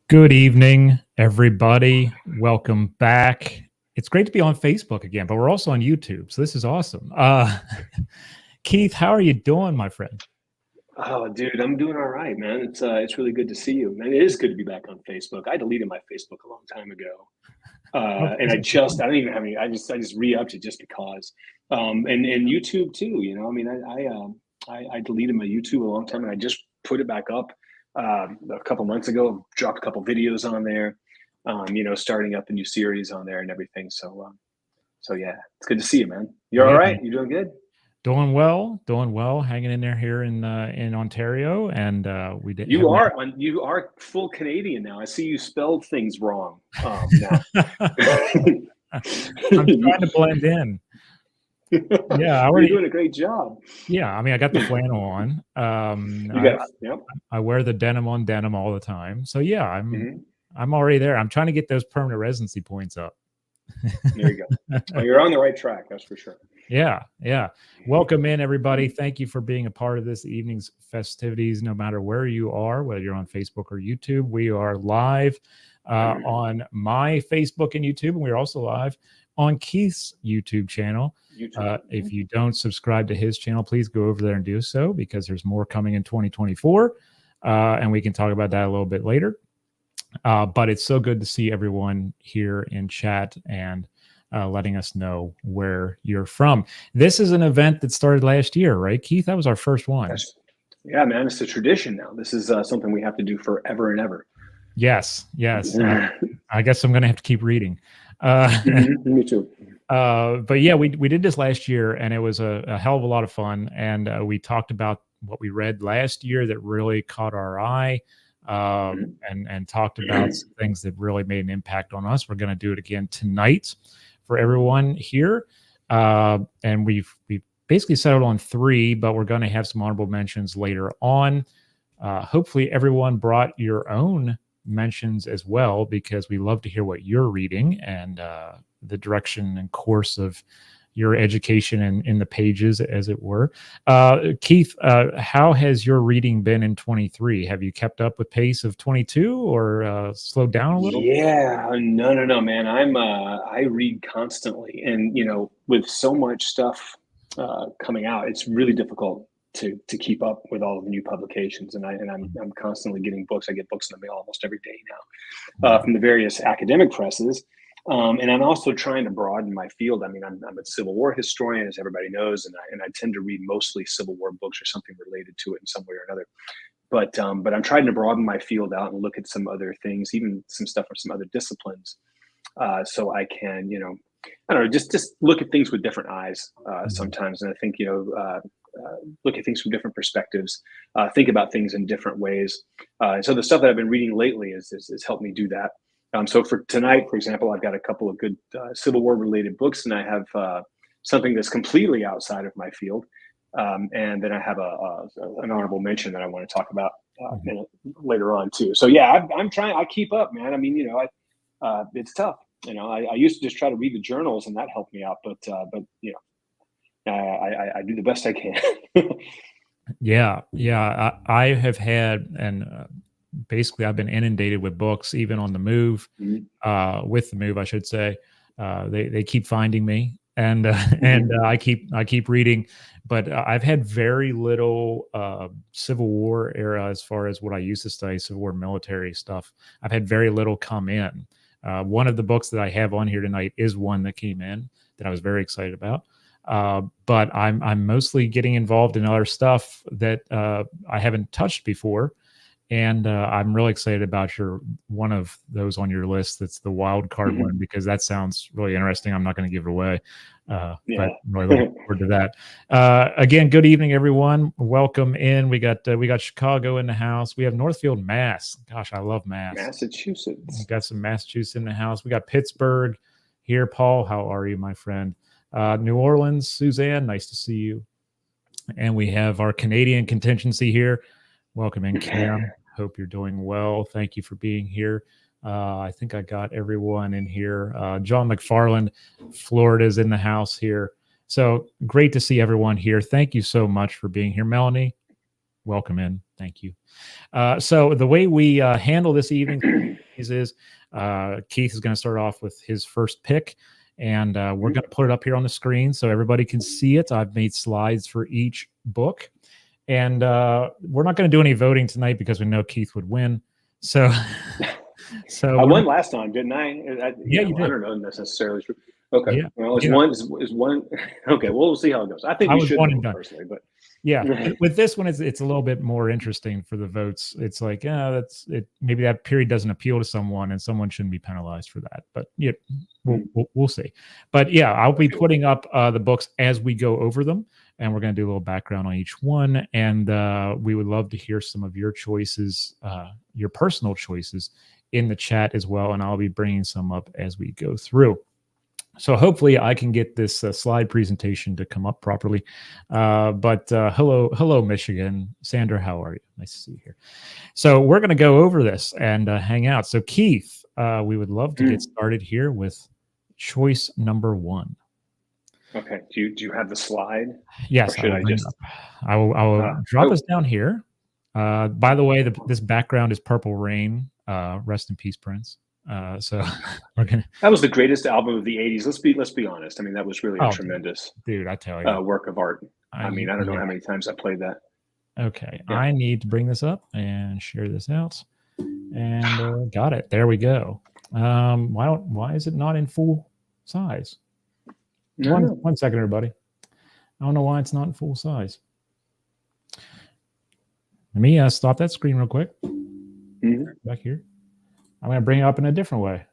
Good evening, everybody. Welcome back. It's great to be on Facebook again, but we're also on YouTube, so this is awesome. Keith, how are you doing, my friend? Oh, dude, I'm doing all right, man. It's really good to see you, man. It is good to be back on Facebook. I deleted my Facebook a long time ago, Oh, and I don't even have any. I just re-upped it just because, and YouTube too. I deleted my YouTube a long time, and I just put it back up a couple months ago. Dropped a couple videos on there, starting up a new series on there and everything. So yeah, it's good to see you, man. You're all yeah, right. You doing good? doing well, hanging in there here in Ontario, and we did have You are on. You are full Canadian now. I see you spelled things wrong now. I'm trying to blend in. Yeah, I You're already. doing a great job. Yeah, I mean, I got the flannel on. You got, yep. I wear the denim on denim all the time, so yeah, Hmm. I'm already there. I'm trying to get those permanent residency points up. There you go. Well, you're on the right track. That's for sure. Yeah, yeah. Welcome in, everybody. Thank you for being a part of this evening's festivities, no matter where you are, whether you're on Facebook or YouTube. We are live on my Facebook and YouTube, and we're also live on Keith's YouTube channel. YouTube. If you don't subscribe to his channel, please go over there and do so because there's more coming in 2024, and we can talk about that a little bit later. But it's so good to see everyone here in chat and letting us know where you're from. This is an event that started last year, right, Keith? That was our first one. Yeah, man, it's a tradition now. This is something we have to do forever and ever. Yes. I guess I'm going to have to keep reading. Me too. But yeah, we did this last year, and it was a hell of a lot of fun. And we talked about what we read last year that really caught our eye. And talked about some things that really made an impact on us. We're going to do it again tonight for everyone here. And we've basically settled on 3, but we're going to have some honorable mentions later on. Hopefully everyone brought your own mentions as well, because we love to hear what you're reading and the direction and course of your education in the pages, as it were. Keith, how has your reading been in 23? Have you kept up with pace of 22 or slowed down a little? Yeah, no, man. I read constantly, and with so much stuff coming out, it's really difficult to keep up with all of the new publications. And I'm constantly getting books. I get books in the mail almost every day now from the various academic presses. And I'm also trying to broaden my field. I mean, I'm a Civil War historian, as everybody knows, and I tend to read mostly Civil War books or something related to it in some way or another. But I'm trying to broaden my field out and look at some other things, even some stuff from some other disciplines, so I can, I don't know, just look at things with different eyes sometimes. And I think, look at things from different perspectives, think about things in different ways. And so the stuff that I've been reading lately has helped me do that. So for tonight, for example, I've got a couple of good Civil War related books, and I have something that's completely outside of my field. And then I have an honorable mention that I want to talk about later on too. So yeah, I'm trying. I keep up, man. I mean, it's tough. I used to just try to read the journals, and that helped me out. But I do the best I can. Yeah. I have had, and basically I've been inundated with books, even on the move. With the move, I should say. They keep finding me, and I keep reading. But I've had very little Civil War era as far as what I used to study, Civil War military stuff. I've had very little come in. One of the books that I have on here tonight is one that came in that I was very excited about. But I'm mostly getting involved in other stuff that I haven't touched before. And I'm really excited about one of those on your list. That's the wild card one, because that sounds really interesting. I'm not going to give it away, but I'm really looking forward to that. Again, good evening, everyone. Welcome in. We got Chicago in the house. We have Northfield, Mass. Gosh, I love Mass. Massachusetts. We got some Massachusetts in the house. We got Pittsburgh here. Paul, how are you, my friend? New Orleans, Suzanne, nice to see you. And we have our Canadian contingency here. Welcome in, Cam. Hope you're doing well. Thank you for being here. I think I got everyone in here. John McFarland, Florida's in the house here. So great to see everyone here. Thank you so much for being here. Melanie, welcome in. Thank you. So the way we handle this evening is Keith is going to start off with his first pick, and we're going to put it up here on the screen so everybody can see it. I've made slides for each book, and we're not going to do any voting tonight because we know Keith would win. So, I won last time, didn't I? You did. I don't know if that's necessarily true. Okay. Yeah. Well, is one. Okay. Well, we'll see how it goes. I think we should vote personally, but yeah, with this one, it's a little bit more interesting for the votes. It's like, that's it. Maybe that period doesn't appeal to someone, and someone shouldn't be penalized for that. But yeah, we'll see. But yeah, I'll be putting up the books as we go over them, and we're going to do a little background on each one. And we would love to hear some of your choices, your personal choices, in the chat as well. And I'll be bringing some up as we go through. So hopefully I can get this slide presentation to come up properly. But hello, Michigan. Sandra, how are you? Nice to see you here. So we're going to go over this and hang out. So Keith, we would love to get started here with choice number 1. Okay. Do you have the slide? Yes. I will drop us down here. By the way, this background is Purple Rain. Rest in peace, Prince. So we're gonna. That was the greatest album of the '80s. Let's be honest. I mean, that was really a tremendous, dude. I tell you, work of art. I mean, I don't know how many times I played that. Okay, yeah. I need to bring this up and share this out, and got it. There we go. Why is it not in full size? One second, everybody. I don't know why it's not in full size. Let me stop that screen real quick. Back here. I'm going to bring it up in a different way.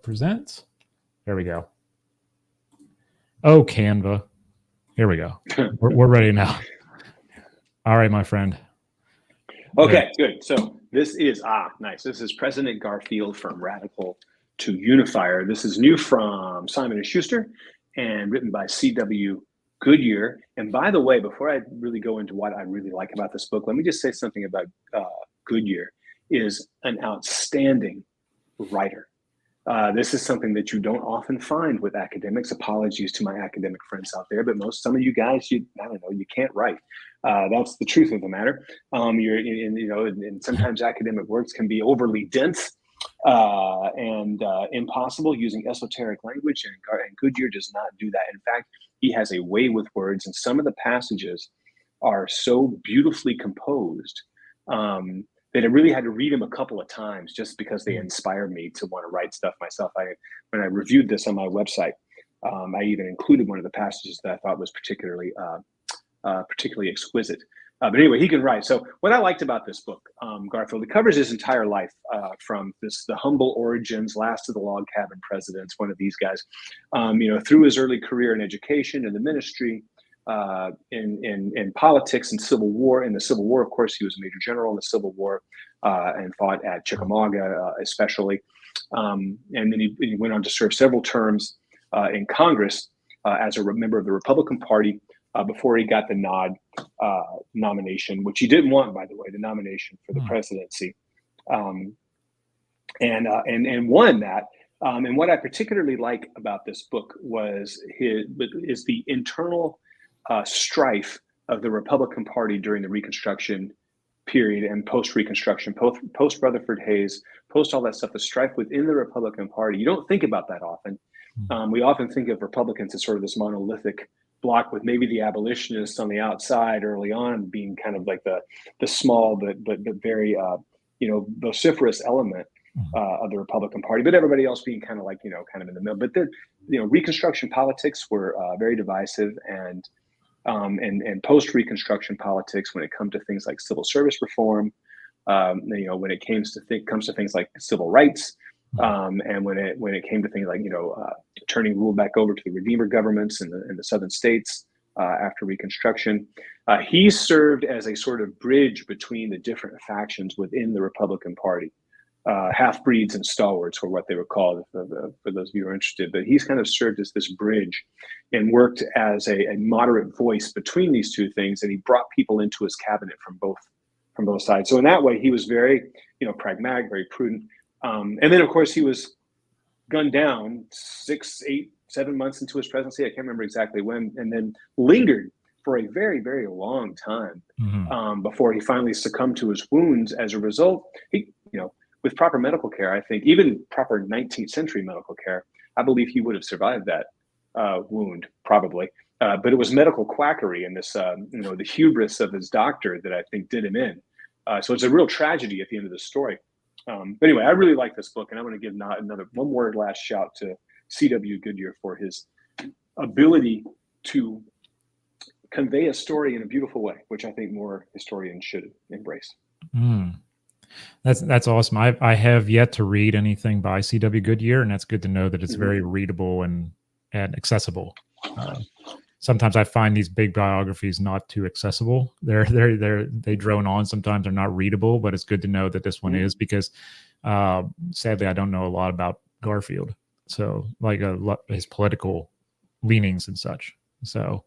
Present. There we go. Oh, Canva. Here we go. We're ready now. All right, my friend. Okay, good. So this is, nice. This is President Garfield from Radical to Unifier. This is new from Simon & Schuster and written by C.W. Goodyear. And by the way, before I really go into what I really like about this book, let me just say something about Goodyear. Is an outstanding writer. This is something that you don't often find with academics. Apologies to my academic friends out there, but some of you guys, you can't write. That's the truth of the matter. And sometimes academic works can be overly dense and impossible using esoteric language, and Goodyear does not do that. In fact, he has a way with words, and some of the passages are so beautifully composed that I really had to read them a couple of times just because they inspired me to want to write stuff myself. When I reviewed this on my website, I even included one of the passages that I thought was particularly exquisite. But anyway, he can write. So what I liked about this book, Garfield, it covers his entire life from the humble origins, last of the log cabin presidents, one of these guys, through his early career in education and the ministry, in politics and civil war. In the Civil War, of course, he was a major general in the Civil War and fought at Chickamauga, especially. And then he went on to serve several terms in Congress as a member of the Republican Party before he got the nomination, which he didn't want, by the way, the nomination for the presidency, and won that. And what I particularly like about this book is the internal strife of the Republican Party during the Reconstruction period and post-Reconstruction, post Rutherford Hayes, post all that stuff, the strife within the Republican Party. You don't think about that often. We often think of Republicans as sort of this monolithic block with maybe the abolitionists on the outside early on being kind of like the small but very vociferous element of the Republican Party, but everybody else being kind of like kind of in the middle. But Reconstruction politics were very divisive, and post-Reconstruction politics, when it comes to things like civil service reform, when it comes to things like civil rights, and when it came to things like turning rule back over to the Redeemer governments in the southern states after Reconstruction, he served as a sort of bridge between the different factions within the Republican Party. Half-breeds and stalwarts were what they were called, for those of you who are interested. But he's kind of served as this bridge and worked as a moderate voice between these two things. And he brought people into his cabinet from both sides. So in that way, he was very, pragmatic, very prudent. And then, of course, he was gunned down 6, 8, 7 months into his presidency. I can't remember exactly when, and then lingered for a very, very long time, Mhm. before he finally succumbed to his wounds. As a result, with proper medical care, I think even proper 19th century medical care, I believe he would have survived that wound probably. But it was medical quackery and this, the hubris of his doctor that I think did him in. So it's a real tragedy at the end of the story. But anyway, I really like this book, and I want to give one more last shout to C.W. Goodyear for his ability to convey a story in a beautiful way, which I think more historians should embrace. Mm. That's awesome. I have yet to read anything by C.W. Goodyear, and that's good to know that it's very readable and accessible. Sometimes I find these big biographies not too accessible. They drone on. Sometimes they're not readable, but it's good to know that this one is, because sadly I don't know a lot about Garfield. So like his political leanings and such. So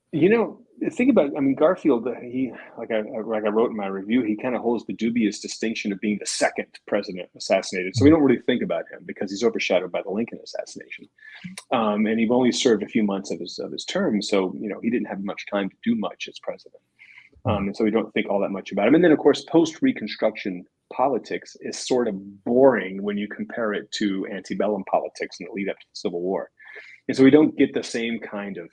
think about, Garfield, he, like I wrote in my review, he kind of holds the dubious distinction of being the second president assassinated. So we don't really think about him because he's overshadowed by the Lincoln assassination. And he only served a few months of his term. So, he didn't have much time to do much as president. And so we don't think all that much about him. And then, of course, post-Reconstruction politics is sort of boring when you compare it to antebellum politics in the lead up to the Civil War. And so we don't get the same kind of,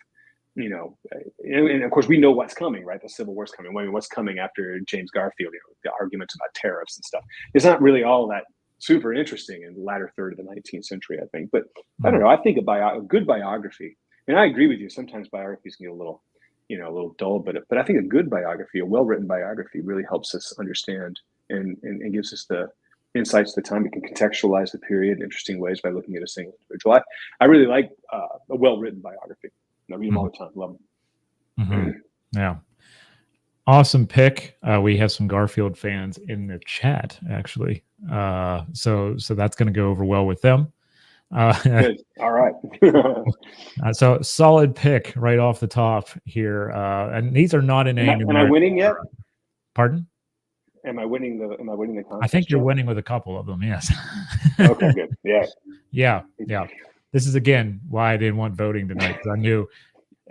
and of course we know what's coming, right? The Civil War's coming. I mean, what's coming after James Garfield, the arguments about tariffs and stuff. It's not really all that super interesting in the latter third of the 19th century, I think. But I don't know. I think a good biography, and I agree with you, sometimes biographies can get a little dull, but I think a good biography, a well-written biography, really helps us understand and gives us the insights of the time. We can contextualize the period in interesting ways by looking at a single individual. I really like a well-written biography. I read them all the time. Love them. Yeah. Awesome pick. We have some Garfield fans in the chat, actually. So that's going to go over well with them. Good. All right. So solid pick right off the top here. And these are not in any. Am I winning yet? Pardon? Am I winning the contest? I think you're winning with a couple of them. Yes. Okay. Good. Yeah. Yeah. This is again why I didn't want voting tonight, because I knew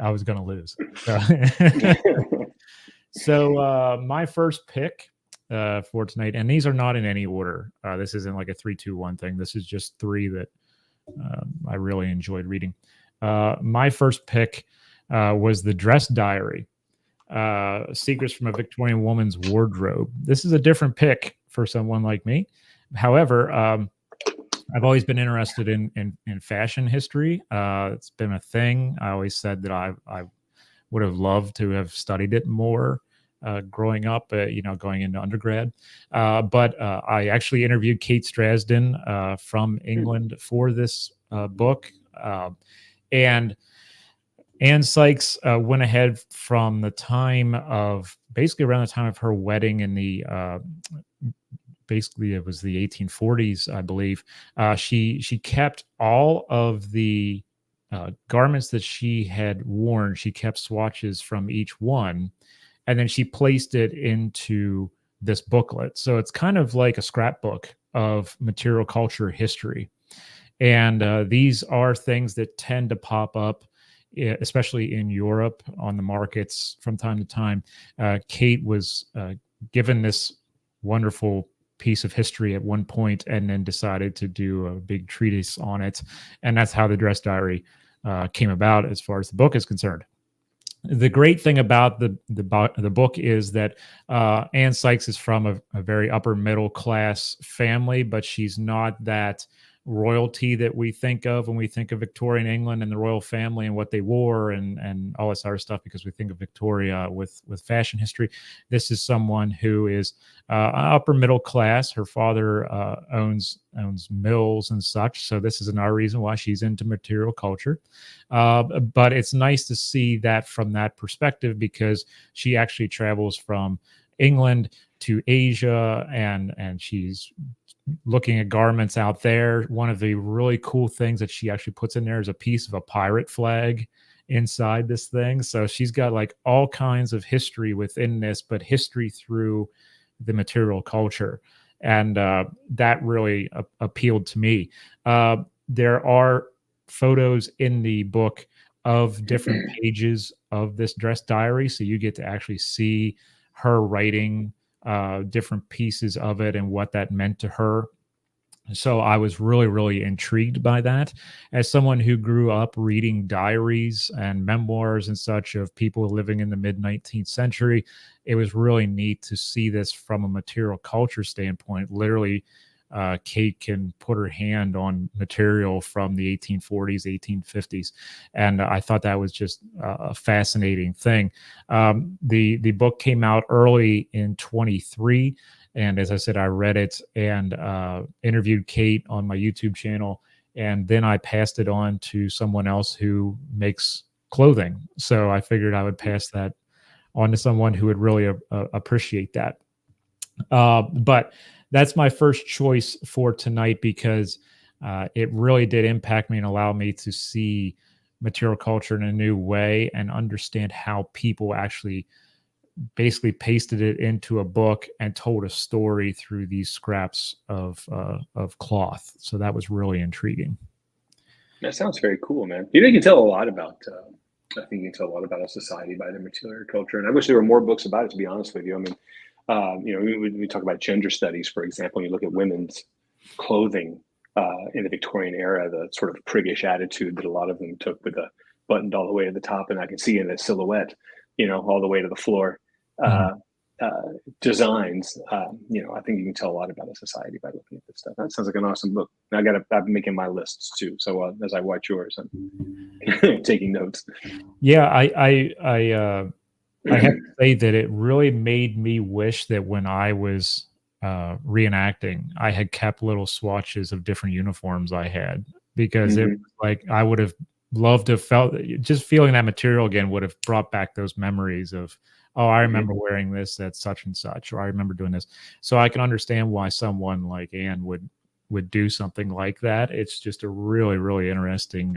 I was going to lose. So my first pick for tonight, and these are not in any order. This isn't like a 3, 2, 1 thing. This is just three that I really enjoyed reading. My first pick was The Dress Diary, Secrets from a Victorian Woman's Wardrobe. This is a different pick for someone like me. However, I've always been interested in fashion history. It's been a thing. I always said that I would have loved to have studied it more growing up, going into undergrad. But I actually interviewed Kate Strasden from England for this book. And Anne Sykes went ahead from the time of, basically around the time of her wedding in the basically it was the 1840s, I believe. She kept all of the garments that she had worn. She kept swatches from each one, and then she placed it into this booklet. So it's kind of like a scrapbook of material culture history. And these are things that tend to pop up, especially in Europe, on the markets from time to time. Kate was given this wonderful piece of history at one point, and then decided to do a big treatise on it. And that's how The Dress Diary came about, as far as the book is concerned. The great thing about the book is that Anne Sykes is from a very upper middle class family, but she's not that royalty that we think of when we think of Victorian England and the royal family and what they wore and all this other stuff, because we think of Victoria with fashion history. This is someone who is upper middle class. Her father owns mills and such, so this is another reason why she's into material culture. But it's nice to see that from that perspective, because she actually travels from England to Asia, and she's looking at garments out there. One of the really cool things that she actually puts in there is a piece of a pirate flag inside this thing. So she's got like all kinds of history within this, but history through the material culture. And that really appealed to me. There are photos in the book of different pages of this dress diary. So you get to actually see her writing different pieces of it and what that meant to her. So I was really, really intrigued by that. As someone who grew up reading diaries and memoirs and such of people living in the mid 19th century, it was really neat to see this from a material culture standpoint. Literally, Kate can put her hand on material from the 1840s, 1850s, and I thought that was just a fascinating thing. The book came out early in 23. And as I said, I read it and interviewed Kate on my YouTube channel. And then I passed it on to someone else who makes clothing. So I figured I would pass that on to someone who would really appreciate that. But that's my first choice for tonight because it really did impact me and allow me to see material culture in a new way and understand how people actually basically pasted it into a book and told a story through these scraps of cloth. So that was really intriguing. That sounds very cool, man. You know, you can tell a lot about. I think you can tell a lot about a society by their material culture, and I wish there were more books about it. To be honest with you, I mean, you know, we talk about gender studies, for example. You look at women's clothing in the Victorian era, the sort of priggish attitude that a lot of them took with a buttoned all the way to the top, and I can see in the silhouette, you know, all the way to the floor. Designs, you know, I think you can tell a lot about a society by looking at this stuff. That sounds like an awesome book. I've been making my lists too. So as I watch yours, I'm taking notes. Yeah, I have to say that it really made me wish that when I was reenacting, I had kept little swatches of different uniforms I had, because it was like I would have loved to have felt, just feeling that material again would have brought back those memories of, oh, I remember wearing this at such and such, or I remember doing this. So I can understand why someone like Anne would do something like that. It's just a really, really interesting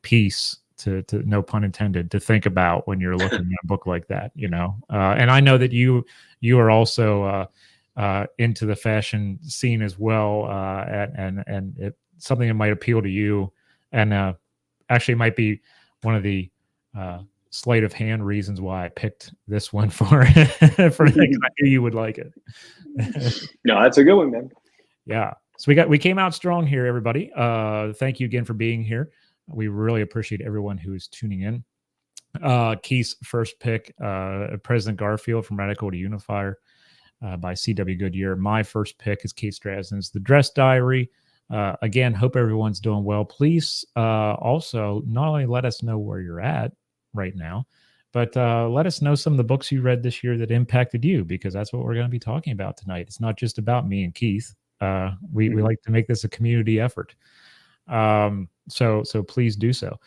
piece to no pun intended, to think about when you're looking at a book like that, you know. And I know that you are also into the fashion scene as well, and it's something that might appeal to you, and actually might be one of the sleight of hand reasons why I picked this one for for next. I knew you would like it. No, that's a good one, man. Yeah. So we came out strong here, everybody. Thank you again for being here. We really appreciate everyone who is tuning in. Keith's first pick, President Garfield from Radical to Unifier by C.W. Goodyear. My first pick is Kate Strasden's The Dress Diary. Again, hope everyone's doing well. Please also not only let us know where you're at right now, but let us know some of the books you read this year that impacted you, because that's what we're going to be talking about tonight. It's not just about me and Keith. We like to make this a community effort. So please do so.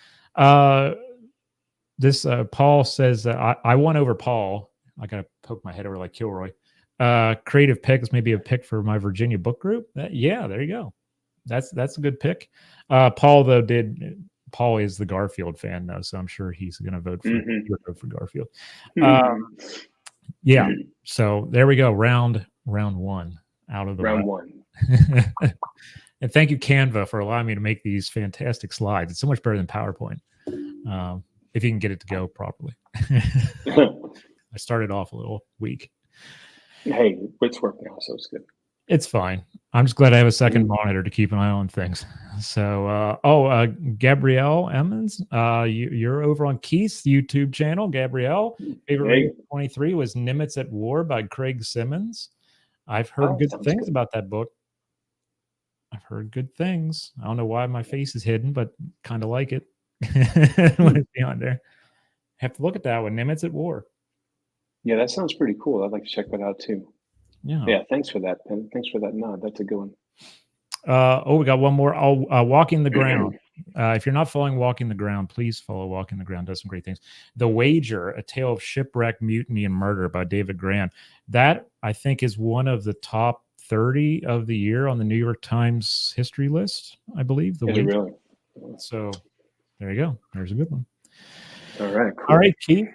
This Paul says that I won over Paul. I gotta poke my head over like Kilroy. Creative picks, maybe a pick for my Virginia book group. Yeah, there you go. That's a good pick. Paul is the Garfield fan though, so I'm sure he's gonna vote for Garfield. Yeah. So there we go. Round one out of the round one. And thank you, Canva, for allowing me to make these fantastic slides. It's so much better than PowerPoint, if you can get it to go properly. I started off a little weak. Hey, it's working now, so it's good. It's fine. I'm just glad I have a second monitor to keep an eye on things. So, Gabrielle Emmons, you're over on Keith's YouTube channel. Gabrielle, favorite 23 was Nimitz at War by Craig Simmons. I've heard good things about that book. I've heard good things. I don't know why my face is hidden, but kind of like it. When it's beyond there. Have to look at that one. Nimitz at War. Yeah, that sounds pretty cool. I'd like to check that out too. Yeah. Thanks for that. And thanks for that nod. That's a good one. We got one more. Walking the Ground. If you're not following Walking the Ground, please follow Walking the Ground. Does some great things. The Wager, A Tale of Shipwreck, Mutiny, and Murder by David Grann. That, I think, is one of the top 30 of the year on the New York Times history list, I believe. The Wager. Really? So there you go. There's a good one. All right. Cool. All right, Keith.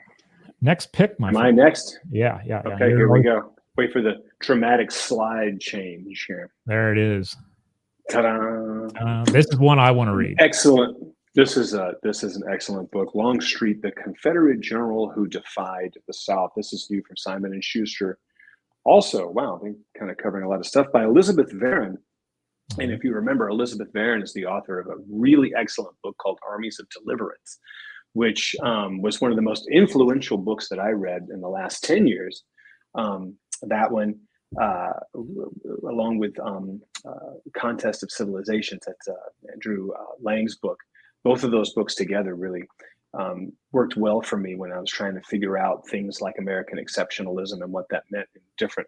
Next pick, my friend. Next? Yeah. Okay, here we go. Wait for the dramatic slide change here. There it is. Ta-da! This is one I want to read. Excellent. This is an excellent book. Longstreet, the Confederate General Who Defied the South. This is new from Simon and Schuster. Also, wow, they kind of covering a lot of stuff by Elizabeth Varyn. And if you remember, Elizabeth Varyn is the author of a really excellent book called Armies of Deliverance, which was one of the most influential books that I read in the last 10 years. That one, along with Contest of Civilizations, that's Andrew Lang's book. Both of those books together really worked well for me when I was trying to figure out things like American exceptionalism and what that meant in different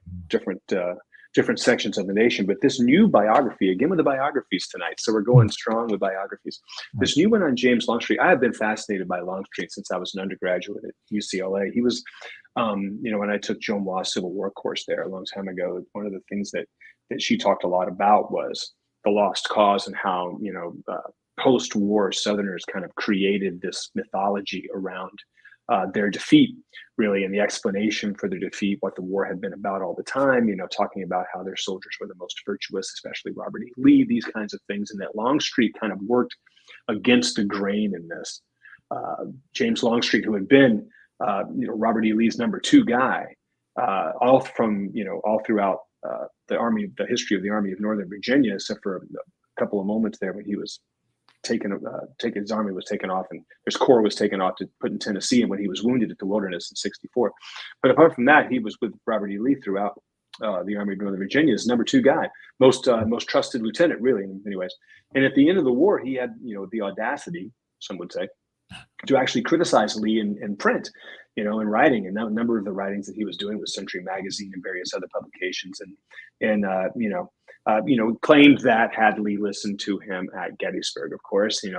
sections of the nation. But this new biography, again with the biographies tonight, so we're going strong with biographies. This new one on James Longstreet, I have been fascinated by Longstreet since I was an undergraduate at UCLA. He was, when I took Joan Wa's Civil War course there a long time ago, one of the things that she talked a lot about was the lost cause and how, post-war Southerners kind of created this mythology around their defeat, really, and the explanation for their defeat, what the war had been about all the time, talking about how their soldiers were the most virtuous, especially Robert E. Lee, these kinds of things, and that Longstreet kind of worked against the grain in this. James Longstreet, who had been, Robert E. Lee's number 2 guy, all throughout the history of the Army of Northern Virginia, except for a couple of moments there when he was his army was taken off and his corps was taken off to put in Tennessee, and when he was wounded at the Wilderness in '64. But apart from that, he was with Robert E. Lee throughout the Army of Northern Virginia as number 2 guy, most trusted lieutenant, really, in many ways. And at the end of the war, he had the audacity, some would say, to actually criticize Lee in print, in writing. And a number of the writings that he was doing with Century Magazine and various other publications, and claimed that had Lee listened to him at Gettysburg, of course, and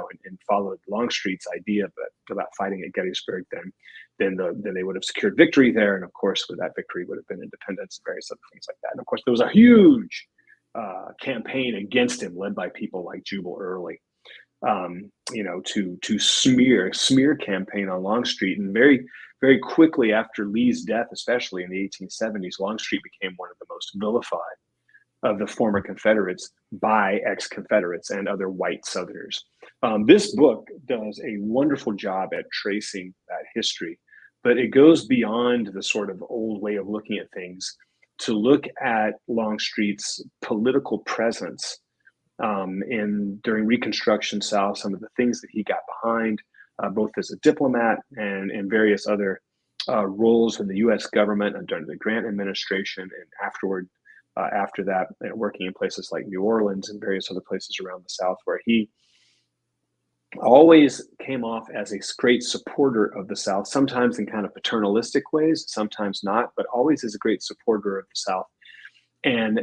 followed Longstreet's idea about fighting at Gettysburg, then they would have secured victory there. And of course, with that victory would have been independence and various other things like that. And of course, there was a huge campaign against him led by people like Jubal Early, to smear campaign on Longstreet. And very, very quickly after Lee's death, especially in the 1870s, Longstreet became one of the most vilified of the former Confederates by ex-Confederates and other white Southerners. This book does a wonderful job at tracing that history, but it goes beyond the sort of old way of looking at things to look at Longstreet's political presence during Reconstruction South, some of the things that he got behind, both as a diplomat and in various other roles in the U.S. government under the Grant administration, and afterward, after that, working in places like New Orleans and various other places around the South, where he always came off as a great supporter of the South, sometimes in kind of paternalistic ways, sometimes not, but always as a great supporter of the South. And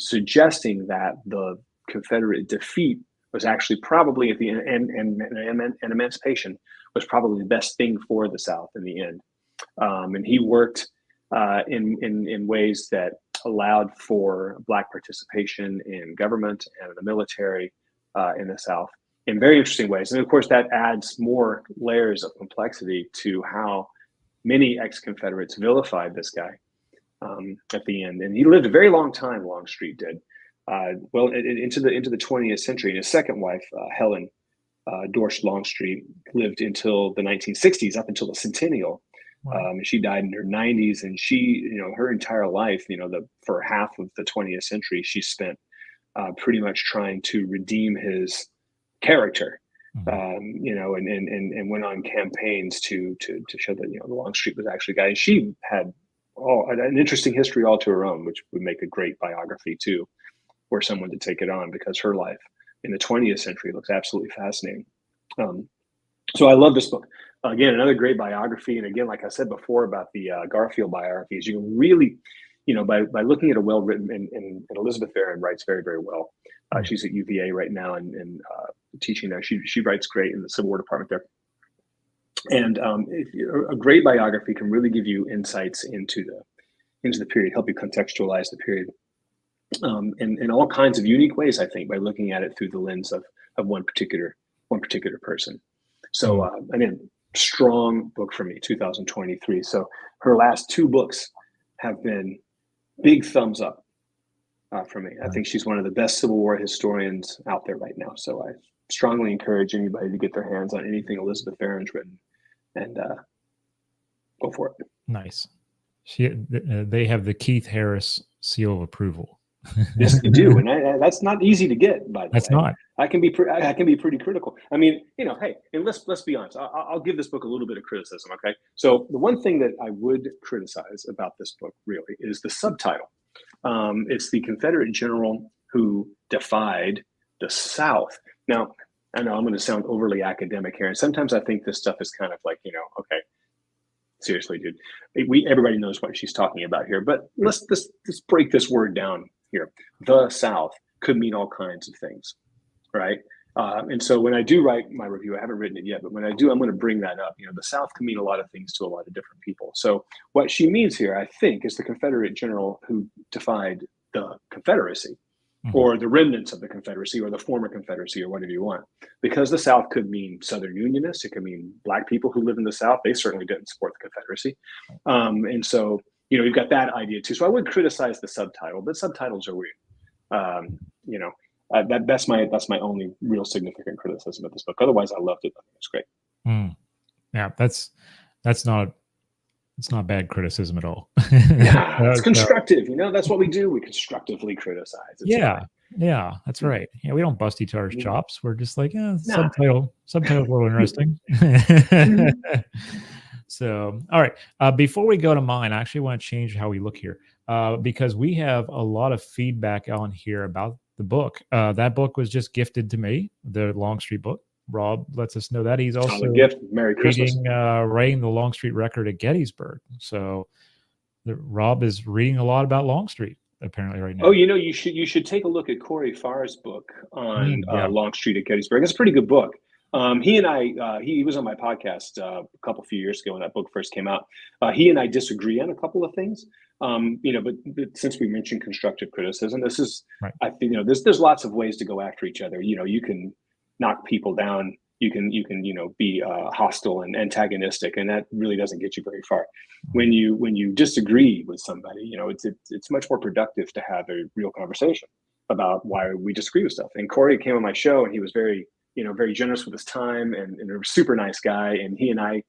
suggesting that the Confederate defeat was actually probably at the end, and emancipation was probably the best thing for the South in the end. And he worked in ways that allowed for Black participation in government and in the military in the South in very interesting ways. And of course, that adds more layers of complexity to how many ex-Confederates vilified this guy at the end. And he lived a very long time, Longstreet did, into the 20th century. And his second wife, Helen Dorsch Longstreet, lived until the 1960s, up until the centennial. Wow. She died in her 90s, and she, her entire life, for half of the 20th century, she spent pretty much trying to redeem his character, and went on campaigns to show that, Longstreet was actually a guy. And she had an interesting history all to her own, which would make a great biography too, for someone to take it on, because her life in the 20th century looks absolutely fascinating. So I love this book. Again, another great biography. And again, like I said before about the Garfield biographies, you can really, by looking at a well-written, and Elizabeth Varyn writes very, very well. She's at UVA right now and teaching there. She writes great in the Civil War department there. And a great biography can really give you insights into the period, help you contextualize the period in all kinds of unique ways, I think, by looking at it through the lens of one particular person. So again, strong book for me, 2023. So her last 2 books have been big thumbs up for me. I think she's one of the best Civil War historians out there right now. So I strongly encourage anybody to get their hands on anything Elizabeth Barron's written, and go for it. Nice. They have the Keith Harris seal of approval. Yes, they do, and that's not easy to get. By the That's way, not. I can be pretty critical. I mean, hey, and let's be honest. I'll give this book a little bit of criticism. Okay, so the one thing that I would criticize about this book really is the subtitle. It's the Confederate general who defied the South. Now, I know I'm going to sound overly academic here, and sometimes I think this stuff is kind of like, okay, seriously, dude, everybody knows what she's talking about here. But let's break this word down here. The South could mean all kinds of things, right? And so when I do write my review, I haven't written it yet, but when I do, I'm going to bring that up. The South can mean a lot of things to a lot of different people. So what she means here, I think, is the Confederate general who defied the Confederacy, or the remnants of the Confederacy, or the former Confederacy, or whatever you want. Because the South could mean Southern Unionists, it could mean Black people who live in the South. They certainly didn't support the Confederacy. And so, you've got that idea too. So I would criticize the subtitle, but subtitles are weird. That's my only real significant criticism of this book. Otherwise, I loved it. I think it's great. Yeah, it's not bad criticism at all. Yeah, it's constructive. That's what we do. We constructively criticize. Yeah, that's right. Yeah, we don't bust each other's chops. We're just like, subtitle's a little interesting. So, all right. Before we go to mine, I actually want to change how we look here because we have a lot of feedback on here about the book. That book was just gifted to me, the Longstreet book. Rob lets us know that he's also Merry Christmas. writing the Longstreet record at Gettysburg. So Rob is reading a lot about Longstreet apparently right now. Oh, you should take a look at Corey Farr's book on Longstreet at Gettysburg. It's a pretty good book. He and I, he was on my podcast a few years ago when that book first came out. He and I disagree on a couple of things, but since we mentioned constructive criticism, this is, right. I think, there's lots of ways to go after each other. You can knock people down. You can be hostile and antagonistic, and that really doesn't get you very far. When you disagree with somebody, it's much more productive to have a real conversation about why we disagree with stuff. And Corey came on my show, and he was very generous with his time and a super nice guy. And he and I,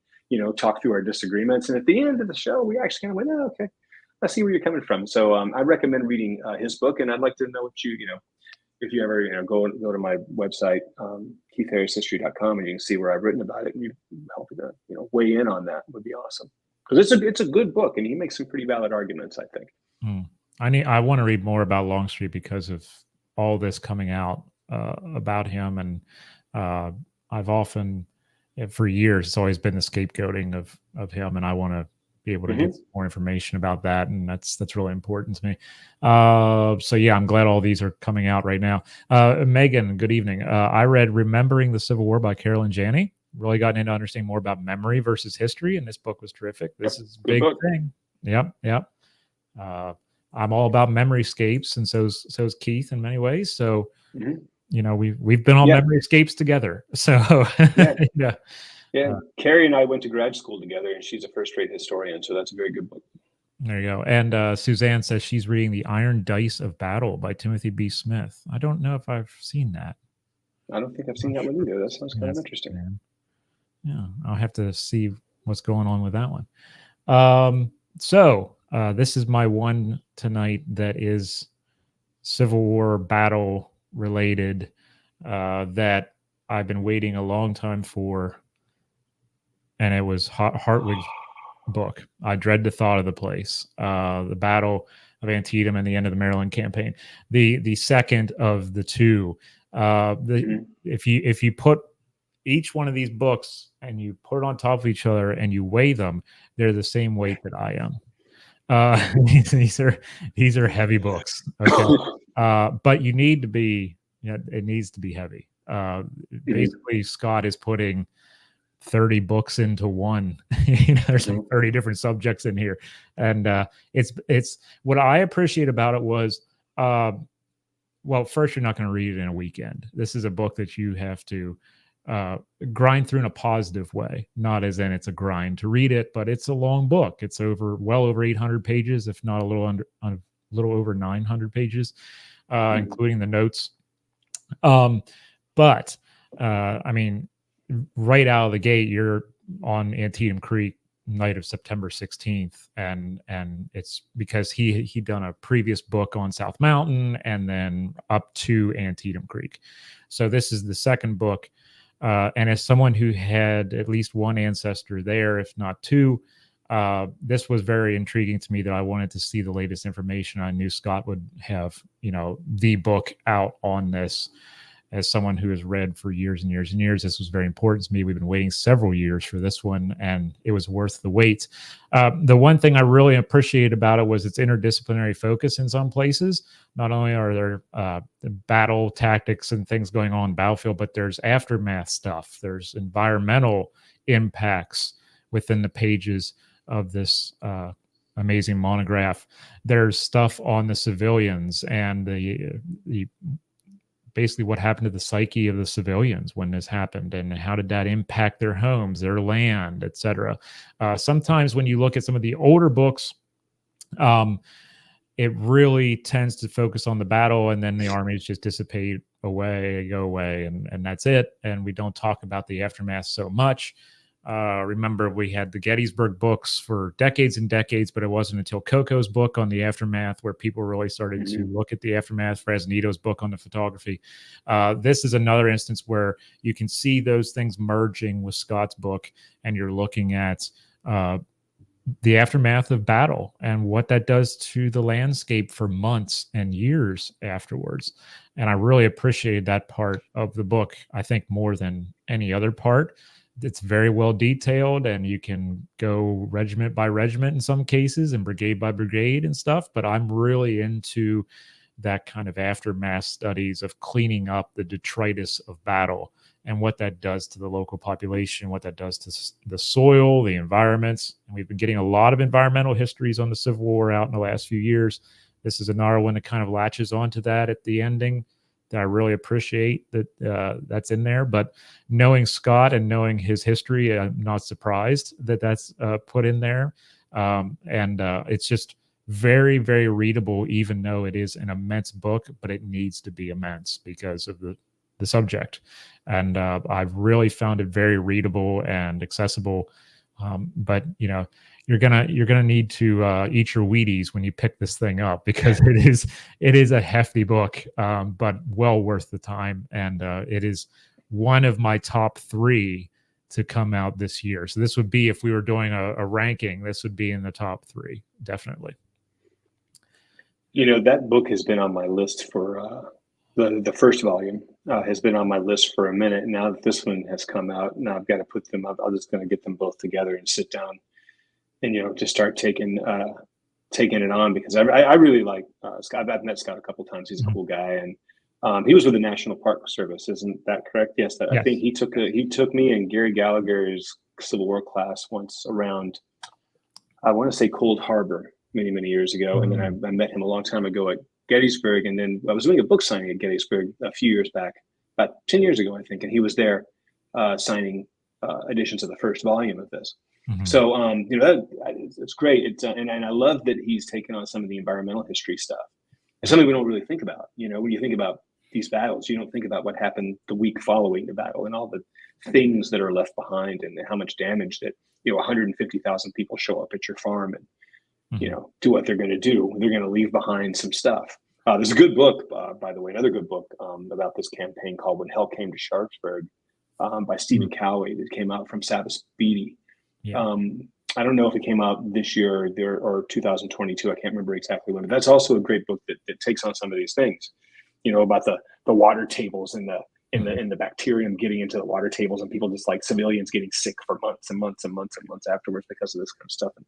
talked through our disagreements. And at the end of the show, we actually kind of went, oh, okay, I see where you're coming from. So I recommend reading his book. And I'd like to know what if you ever, go to my website, KeithHarrisHistory.com, and you can see where I've written about it, and you help me to, weigh in on that would be awesome. Because it's a good book, and he makes some pretty valid arguments, I think. I want to read more about Longstreet because of all this coming out about him. And I've often, for years, it's always been the scapegoating of him, and I want to be able to get some more information about that, and that's really important to me. So yeah, I'm glad all these are coming out right now. Megan, good evening. I read Remembering the Civil War by Carolyn Janney. Really gotten into understanding more about memory versus history, and this book was terrific. This is a big thing. Yep. I'm all about memoryscapes, and so's Keith in many ways. So we've been on memoryscapes together. So yeah. Yeah, Carrie and I went to grad school together, and she's a first-rate historian, so that's a very good book. There you go. And Suzanne says she's reading The Iron Dice of Battle by Timothy B. Smith. I don't know if I've seen that. I don't think I've seen that one either. That sounds kind of interesting. Yeah, I'll have to see what's going on with that one. So this is my one tonight that is Civil War battle related that I've been waiting a long time for. And it was Hartwig's book. I dread the thought of the place. The Battle of Antietam and the end of the Maryland campaign. The second of the two. If you put each one of these books and you put it on top of each other and you weigh them, they're the same weight that I am. These are heavy books. Okay, but you need to be. It needs to be heavy. Basically, Scott is putting 30 books into one. There's 30 different subjects in here, and it's what I appreciate about it was well, first, you're not going to read it in a weekend. This is a book that you have to grind through in a positive way, not as in it's a grind to read it, but it's a long book. It's well over 800 pages, if not a little over 900 pages, including the notes. But I mean, right out of the gate, you're on Antietam Creek night of September 16th, and it's because he done a previous book on South Mountain and then up to Antietam Creek. So this is the second book, and as someone who had at least one ancestor there, if not two, this was very intriguing to me that I wanted to see the latest information. I knew Scott would have, the book out on this. As someone who has read for years and years and years, this was very important to me. We've been waiting several years for this one, and it was worth the wait. The one thing I really appreciated about it was its interdisciplinary focus in some places. Not only are there the battle tactics and things going on in battlefield, but there's aftermath stuff. There's environmental impacts within the pages of this amazing monograph. There's stuff on the civilians and the basically what happened to the psyche of the civilians when this happened, and how did that impact their homes, their land, etc. Sometimes when you look at some of the older books, it really tends to focus on the battle, and then the armies just dissipate away, go away, and that's it. And we don't talk about the aftermath so much. Remember, we had the Gettysburg books for decades and decades, but it wasn't until Coco's book on the aftermath where people really started to look at the aftermath. Fresnito's book on the photography. This is another instance where you can see those things merging with Scott's book, and you're looking at the aftermath of battle and what that does to the landscape for months and years afterwards. And I really appreciated that part of the book, I think, more than any other part. It's very well detailed, and you can go regiment by regiment in some cases and brigade by brigade and stuff. But I'm really into that kind of aftermath studies of cleaning up the detritus of battle and what that does to the local population, what that does to the soil, the environments. And we've been getting a lot of environmental histories on the Civil War out in the last few years. This is another one that kind of latches onto that at the ending. That I really appreciate that that's in there. But knowing Scott and knowing his history, I'm not surprised that that's put in there. And it's just very, very readable, even though it is an immense book, but it needs to be immense because of the subject. And I've really found it very readable and accessible. But you're gonna need to eat your Wheaties when you pick this thing up, because it is a hefty book, but well worth the time. And it is one of my top 3 to come out this year. So this would be, if we were doing a ranking, this would be in the top 3, definitely. That book has been on my list for the first volume has been on my list for a minute. Now that this one has come out, now I've got to put them up. I'm just going to get them both together and sit down and just start taking it on, because I really like Scott. I've met Scott a couple times. He's a cool guy, and he was with the National Park Service, isn't that correct? Yes, yes. I think he took me and Gary Gallagher's Civil War class once around, I want to say Cold Harbor, many years ago, and then I met him a long time ago at Gettysburg, and then I was doing a book signing at Gettysburg a few years back, about 10 years ago, I think, and he was there signing editions of the first volume of this. So, it's great. It's and I love that he's taken on some of the environmental history stuff. It's something we don't really think about. When you think about these battles, you don't think about what happened the week following the battle and all the things that are left behind, and how much damage that 150,000 people show up at your farm and do what they're going to do. They're going to leave behind some stuff. There's a good book, by the way, another good book about this campaign called "When Hell Came to Sharpsburg" by Stephen Cowey, that came out from Savas Beatty. Yeah. I don't know if it came out this year or 2022. I can't remember exactly when, but that's also a great book that takes on some of these things, about the water tables and the bacterium getting into the water tables, and people just like civilians getting sick for months and months and months and months afterwards because of this kind of stuff. And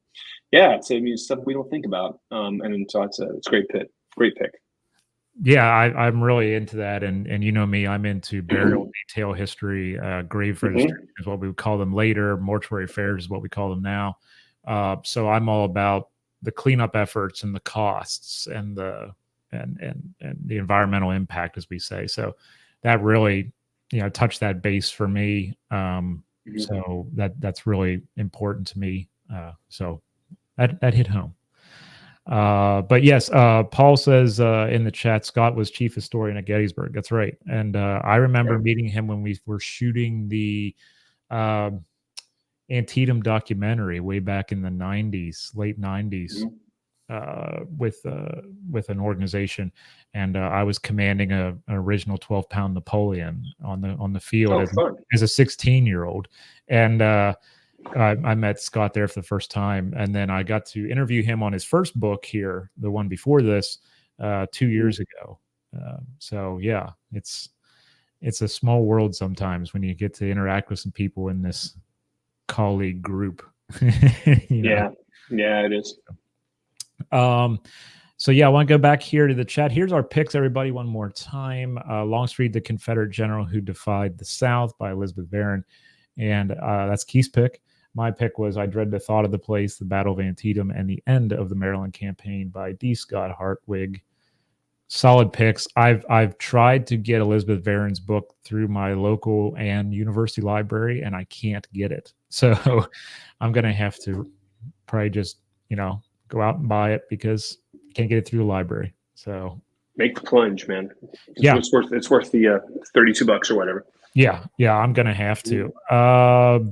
it's stuff we don't think about. And so it's a great pick. Yeah, I'm really into that, and me, I'm into burial detail history, grave registry is what we would call them later, mortuary affairs is what we call them now. So I'm all about the cleanup efforts and the costs and the environmental impact, as we say. So that really touched that base for me. So that's really important to me. So that hit home. But yes, Paul says in the chat, Scott was chief historian at Gettysburg. That's right. And I remember meeting him when we were shooting the um Antietam documentary way back in the 90s, late 90s, with an organization, and I was commanding an original 12-pound Napoleon on the field as a 16-year-old, and I met Scott there for the first time, and then I got to interview him on his first book here, the one before this, 2 years ago. So yeah, it's a small world sometimes when you get to interact with some people in this colleague group. Yeah, it is. So yeah, I want to go back here to the chat. Here's our picks, everybody, one more time. Longstreet, the Confederate General Who Defied the South by Elizabeth Barron. And that's Keith's pick. My pick was I Dread the Thought of the Place, The Battle of Antietam, and the End of the Maryland Campaign by D. Scott Hartwig. Solid picks. I've tried to get Elizabeth Barron's book through my local and university library, and I can't get it. So I'm going to have to probably just, go out and buy it because I can't get it through the library. So make the plunge, man. It's worth the $32 or whatever. Yeah, I'm gonna have to.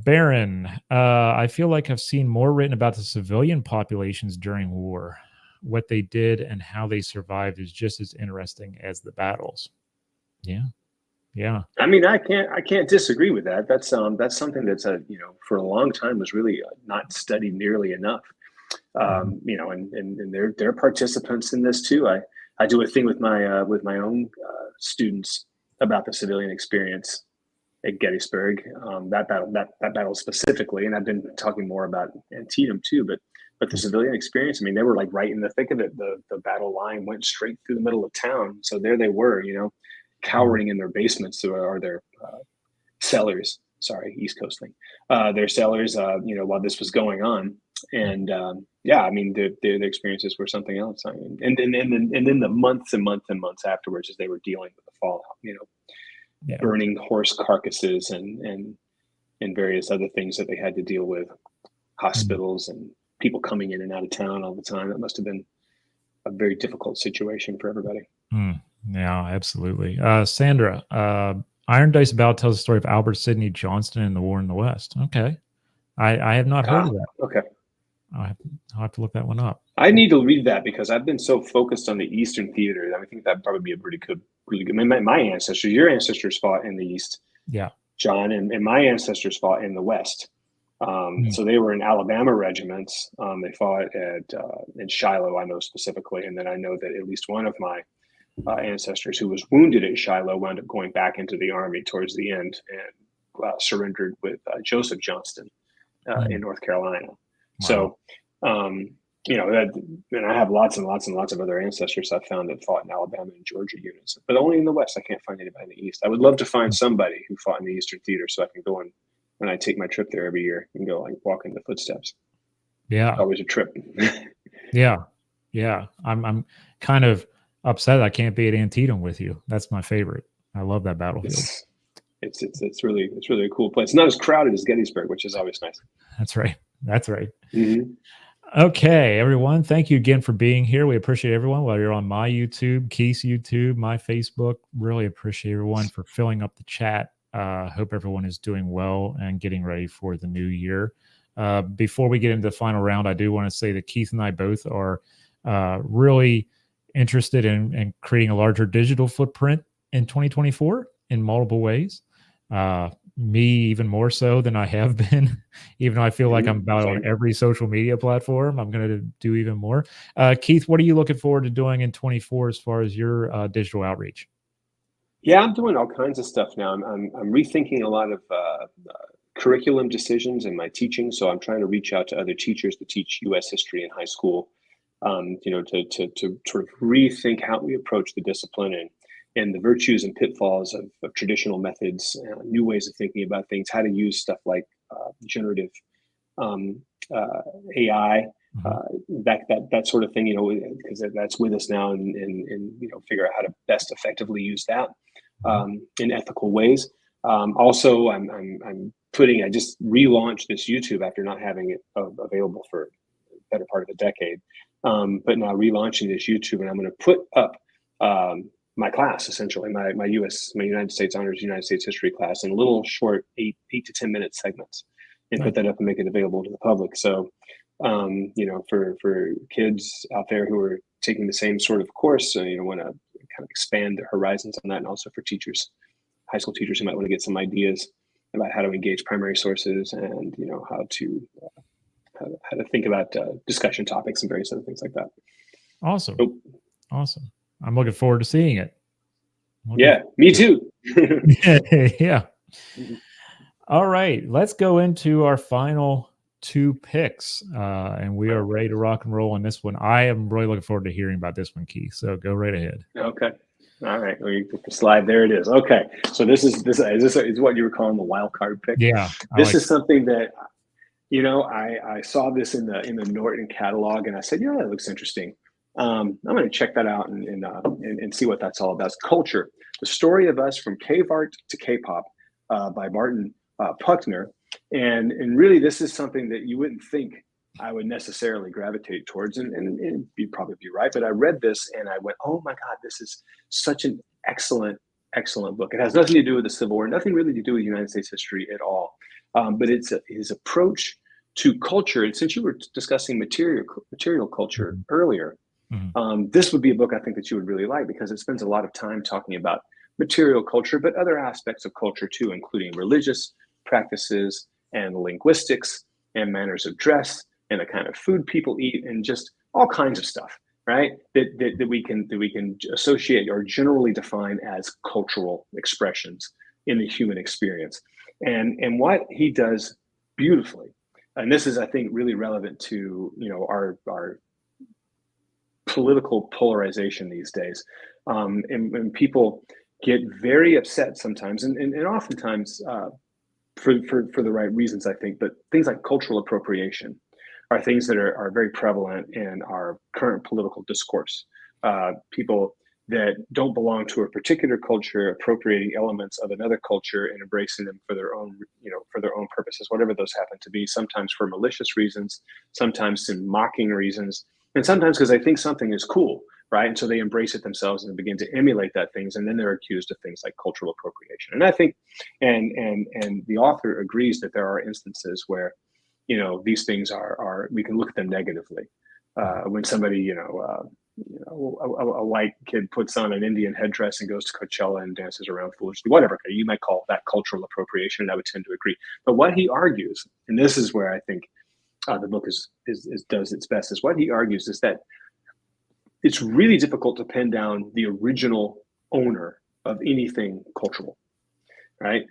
Barron, I feel like I've seen more written about the civilian populations during war. What they did and how they survived is just as interesting as the battles. Yeah. I mean, I can't disagree with that. That's something that's for a long time was really not studied nearly enough. And they're participants in this too. I do a thing with my own students about the civilian experience at Gettysburg, that battle specifically, and I've been talking more about Antietam too. But the civilian experience, I mean, they were like right in the thick of it. The battle line went straight through the middle of town, so there they were, cowering in their basements or their cellars. Sorry, East Coast thing. Their cellars, while this was going on, and I mean, the experiences were something else. I mean, and then the months and months and months afterwards, as they were dealing with the fallout, burning horse carcasses and various other things that they had to deal with, hospitals and people coming in and out of town all the time. It must have been a very difficult situation for everybody. Yeah, absolutely. Sandra, Iron Dice Battle tells the story of Albert Sidney Johnston and the war in the West. Okay. I have not heard of that. Okay. I'll have to look that one up. I need to read that because I've been so focused on the Eastern theater. I think that'd probably be a really good. My ancestors, your ancestors fought in the East. Yeah. John, and my ancestors fought in the West. So they were in Alabama regiments. They fought in Shiloh, I know specifically. And then I know that at least one of my ancestors who was wounded at Shiloh wound up going back into the Army towards the end and surrendered with Joseph Johnston in North Carolina. Wow. So, and I have lots and lots and lots of other ancestors I've found that fought in Alabama and Georgia units, but only in the West. I can't find anybody in the East. I would love to find somebody who fought in the Eastern theater so I can go in when I take my trip there every year and go like walk in the footsteps. Yeah. Always a trip. Yeah. I'm kind of upset I can't be at Antietam with you. That's my favorite. I love that battlefield. It's really a cool place. It's not as crowded as Gettysburg, which is always nice. That's right. Mm-hmm. Okay, everyone. Thank you again for being here. We appreciate everyone, whether you're on my YouTube, Keith's YouTube, my Facebook. Really appreciate everyone for filling up the chat. Hope everyone is doing well and getting ready for the new year. Before we get into the final round, I do want to say that Keith and I both are really interested in creating a larger digital footprint in 2024 in multiple ways. Me even more so than I have been, even though I feel like I'm about on every social media platform. I'm going to do even more. Keith, what are you looking forward to doing in 24 as far as your digital outreach? Yeah, I'm doing all kinds of stuff now. I'm rethinking a lot of curriculum decisions in my teaching. So I'm trying to reach out to other teachers to teach U.S. history in high school, to sort of rethink how we approach the discipline and the virtues and pitfalls of traditional methods, new ways of thinking about things, how to use stuff like generative AI, that sort of thing, because that's with us now, and figure out how to best effectively use that in ethical ways. Also, I just relaunched this YouTube after not having it available for the better part of a decade. but now relaunching this YouTube, and I'm going to put up my class, essentially my United States Honors United States History class, in little short 8 to 10 minute segments, and put that up and make it available to the public. So, for kids out there who are taking the same sort of course, want to kind of expand their horizons on that, and also for teachers, high school teachers who might want to get some ideas about how to engage primary sources, and how to think about discussion topics and various other things like that. Awesome. Awesome. I'm looking forward to seeing it. Me too. Yeah. All right. Let's go into our final two picks. And we are ready to rock and roll on this one. I am really looking forward to hearing about this one, Keith. So go right ahead. Okay. All right. Well, you put the slide. There it is. Okay. So this is what you were calling the wild card pick. Yeah. This is something that, I saw this in the Norton catalog, and I said, that looks interesting. I'm going to check that out and see what that's all about. It's Culture: The Story of Us from Cave Art to K-Pop, by Martin Puckner. And really, this is something that you wouldn't think I would necessarily gravitate towards, and you'd probably be right. But I read this and I went, oh my God, this is such an excellent book. It has nothing to do with the Civil War, nothing really to do with United States history at all. But it's his approach to culture. And since you were discussing material culture earlier, this would be a book I think that you would really like, because it spends a lot of time talking about material culture, but other aspects of culture too, including religious practices and linguistics and manners of dress and the kind of food people eat, and just all kinds of stuff, right? That we can associate or generally define as cultural expressions in the human experience. And what he does beautifully, and this is, I think, really relevant to our political polarization these days, and people get very upset sometimes, and oftentimes for the right reasons, I think. But things like cultural appropriation are things that are very prevalent in our current political discourse. People that don't belong to a particular culture appropriating elements of another culture and embracing them for their own purposes, whatever those happen to be, sometimes for malicious reasons, sometimes in mocking reasons, and sometimes because they think something is cool, right? And so they embrace it themselves and begin to emulate that things, and then they're accused of things like cultural appropriation. And I think, and the author agrees that there are instances where, these things are we can look at them negatively. When somebody, a white kid puts on an Indian headdress and goes to Coachella and dances around foolishly, whatever, you might call that cultural appropriation, and I would tend to agree. But what he argues, and this is where I think the book does its best, is what he argues is that it's really difficult to pin down the original owner of anything cultural, right?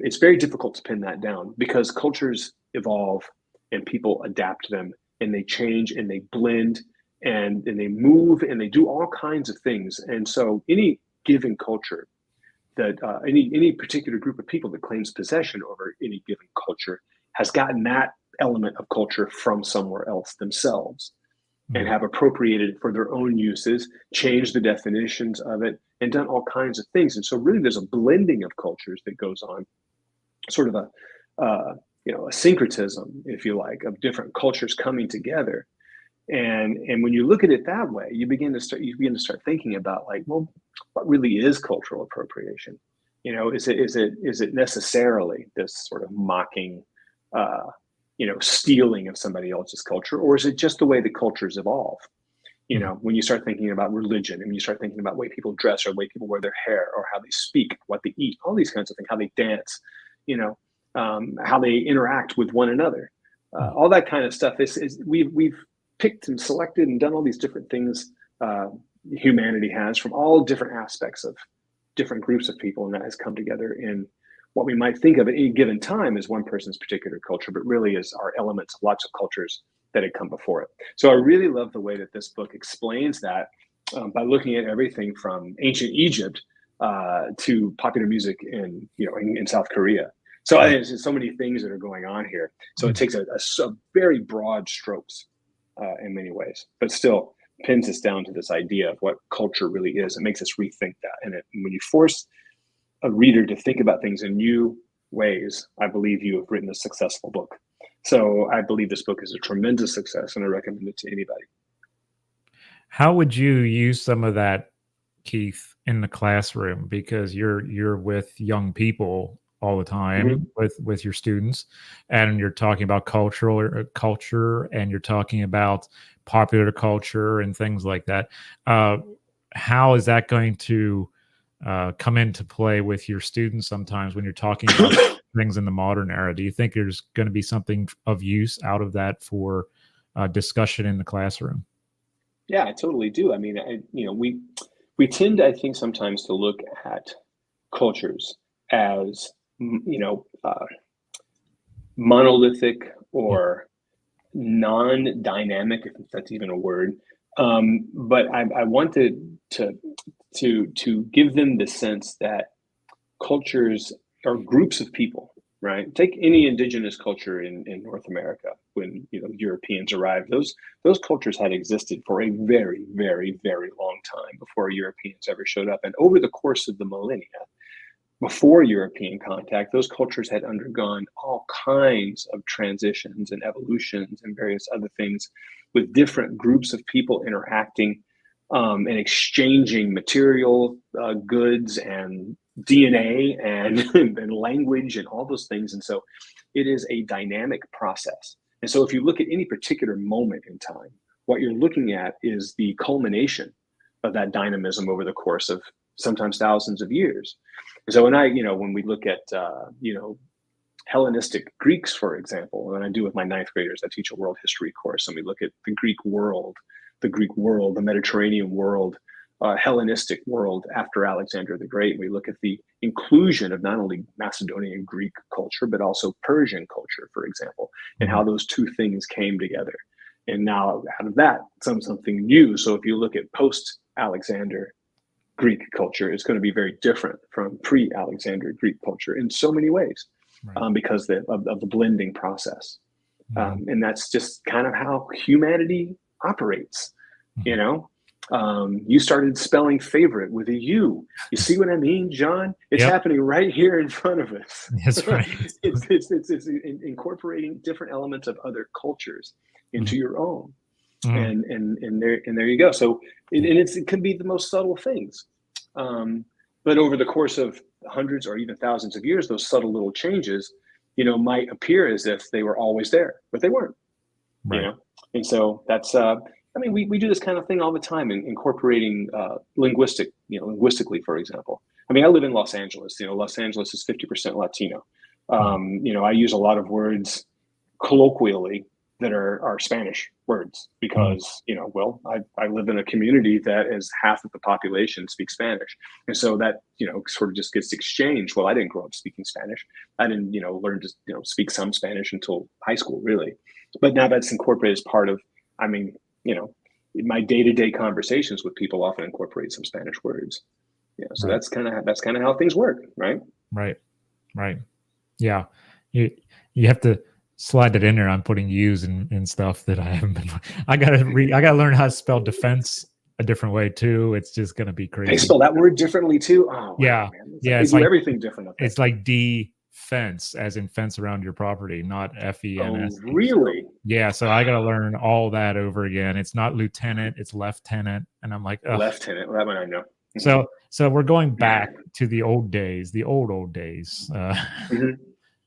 It's very difficult to pin that down, because cultures evolve and people adapt them, and they change and they blend and they move and they do all kinds of things. And so any given culture that any particular group of people that claims possession over any given culture has gotten that element of culture from somewhere else themselves, and have appropriated it for their own uses, changed the definitions of it, and done all kinds of things. And so really there's a blending of cultures that goes on, sort of a syncretism, if you like, of different cultures coming together. And when you look at it that way, you begin to start thinking about, like, well, what really is cultural appropriation? Is it necessarily this sort of mocking, stealing of somebody else's culture, or is it just the way the cultures evolve? When you start thinking about religion, and when you start thinking about the way people dress, or the way people wear their hair, or how they speak, what they eat, all these kinds of things, how they dance, how they interact with one another, all that kind of stuff we've picked and selected and done all these different things. Humanity has, from all different aspects of different groups of people, and that has come together in what we might think of at any given time as one person's particular culture, but really is our elements of lots of cultures that had come before it. So I really love the way that this book explains that, by looking at everything from ancient Egypt to popular music in South Korea. So I think there's just so many things that are going on here. So it takes a very broad strokes in many ways, but still pins us down to this idea of what culture really is. It makes us rethink that. And when you force a reader to think about things in new ways, I believe you have written a successful book. So I believe this book is a tremendous success, and I recommend it to anybody. How would you use some of that, Keith, in the classroom? Because you're with young people all the time Mhm. with your students, and you're talking about culture, and you're talking about popular culture and things like that. Uh, how is that going to come into play with your students sometimes when you're talking about things in the modern era? Do you think there's going to be something of use out of that for discussion in the classroom? Yeah, I totally do. I mean, we tend, I think, sometimes to look at cultures as monolithic Yeah. or non-dynamic, if that's even a word. But I wanted to give them the sense that cultures are groups of people, right? Take any indigenous culture in North America when Europeans arrived. Those cultures had existed for a very, very, very long time before Europeans ever showed up. And over the course of the millennia, before European contact, those cultures had undergone all kinds of transitions and evolutions and various other things with different groups of people interacting and exchanging material goods and DNA and, and language and all those things. And so it is a dynamic process. And so if you look at any particular moment in time, what you're looking at is the culmination of that dynamism over the course of sometimes thousands of years. So when we look at, Hellenistic Greeks, for example, and I do with my ninth graders, I teach a world history course, and we look at the Greek world, the Mediterranean world, Hellenistic world after Alexander the Great. We look at the inclusion of not only Macedonian Greek culture, but also Persian culture, for example, and Mhm. how those two things came together. And now out of that, something new. So if you look at post Alexander Greek culture, is going to be very different from pre-Alexander Greek culture in so many ways, Right. because of the blending process. Mhm. And that's just kind of how humanity operates. You Mhm. know, you started spelling favorite with a U. You see what I mean, John? It's Yep. happening right here in front of us. That's right. It's incorporating different elements of other cultures Mhm. into your own, Mhm. and there you go. So Yeah. it can be the most subtle things, um, but over the course of hundreds or even thousands of years, those subtle little changes, might appear as if they were always there, but they weren't. you Right. know and so that's I mean, we do this kind of thing all the time in incorporating linguistically, for example. I mean, I live in Los Angeles. Los Angeles is 50% Latino. Mhm. I use a lot of words colloquially that are Spanish words Mhm. because, well, I live in a community that is half of the population speaks Spanish. And so that, sort of just gets exchanged. Well, I didn't grow up speaking Spanish. I didn't, learn to, speak some Spanish until high school, really. But now that's incorporated as part of, I mean, you know, my day-to-day conversations with people often incorporate some Spanish words. So Right. that's kind of how things work, right? Right. Right. Yeah. You you have to slide that in there. I'm putting U's and stuff that I haven't been. I gotta learn how to spell defense a different way too. It's just gonna be They crazy. spell that word differently too. Oh wow, Yeah. man! It's like Yeah. they do everything different up there. It's like defense, as in fence around your property, not Oh FENSE. So really? yeah, so I gotta learn all that over again. It's not lieutenant, it's lieutenant. And I'm like, ugh. Lieutenant. Well, that one I know. So we're going back to the old days, the old days. Mm-hmm.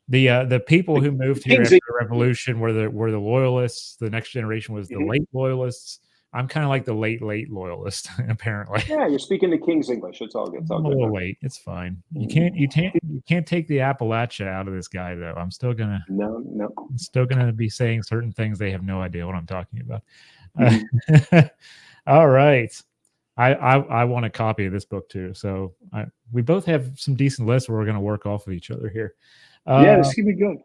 The people The who moved here King's after the English. revolution were the loyalists. The next generation was the Mm-hmm. late loyalists. I'm kind of like the late loyalist, apparently. Yeah, you're speaking the King's English. It's all good. It's all I'm a good, little man. late. It's fine. Mm. You can't take the Appalachia out of this guy though. No, no. I'm still gonna be saying certain things they have no idea what I'm talking about. Mm-hmm. All right. I want a copy of this book too. So we both have some decent lists where we're going to work off of each other here. Yeah, Uh, this could be good.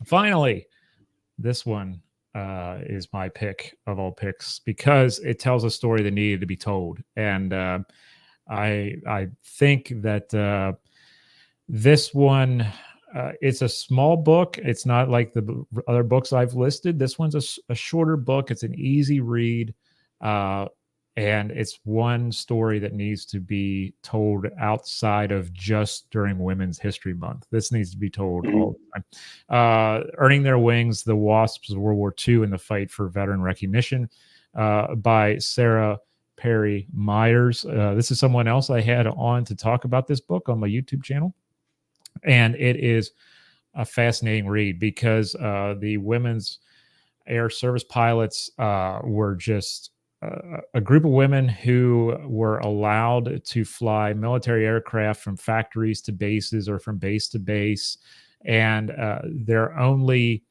finally, this one is my pick of all picks because it tells a story that needed to be told, and I think that this one. It's a small book. It's not like the other books I've listed. This one's a shorter book. It's an easy read. Uh, and it's one story that needs to be told outside of just during Women's History Month. This needs to be told all Mm-hmm. the time. Earning Their Wings, the Wasps of World War II, and the fight for veteran recognition by Sarah Perry Myers. This is someone else I had on to talk about this book on my YouTube channel. And it is a fascinating read because the women's air service pilots were just a group of women who were allowed to fly military aircraft from factories to bases or from base to base. And the only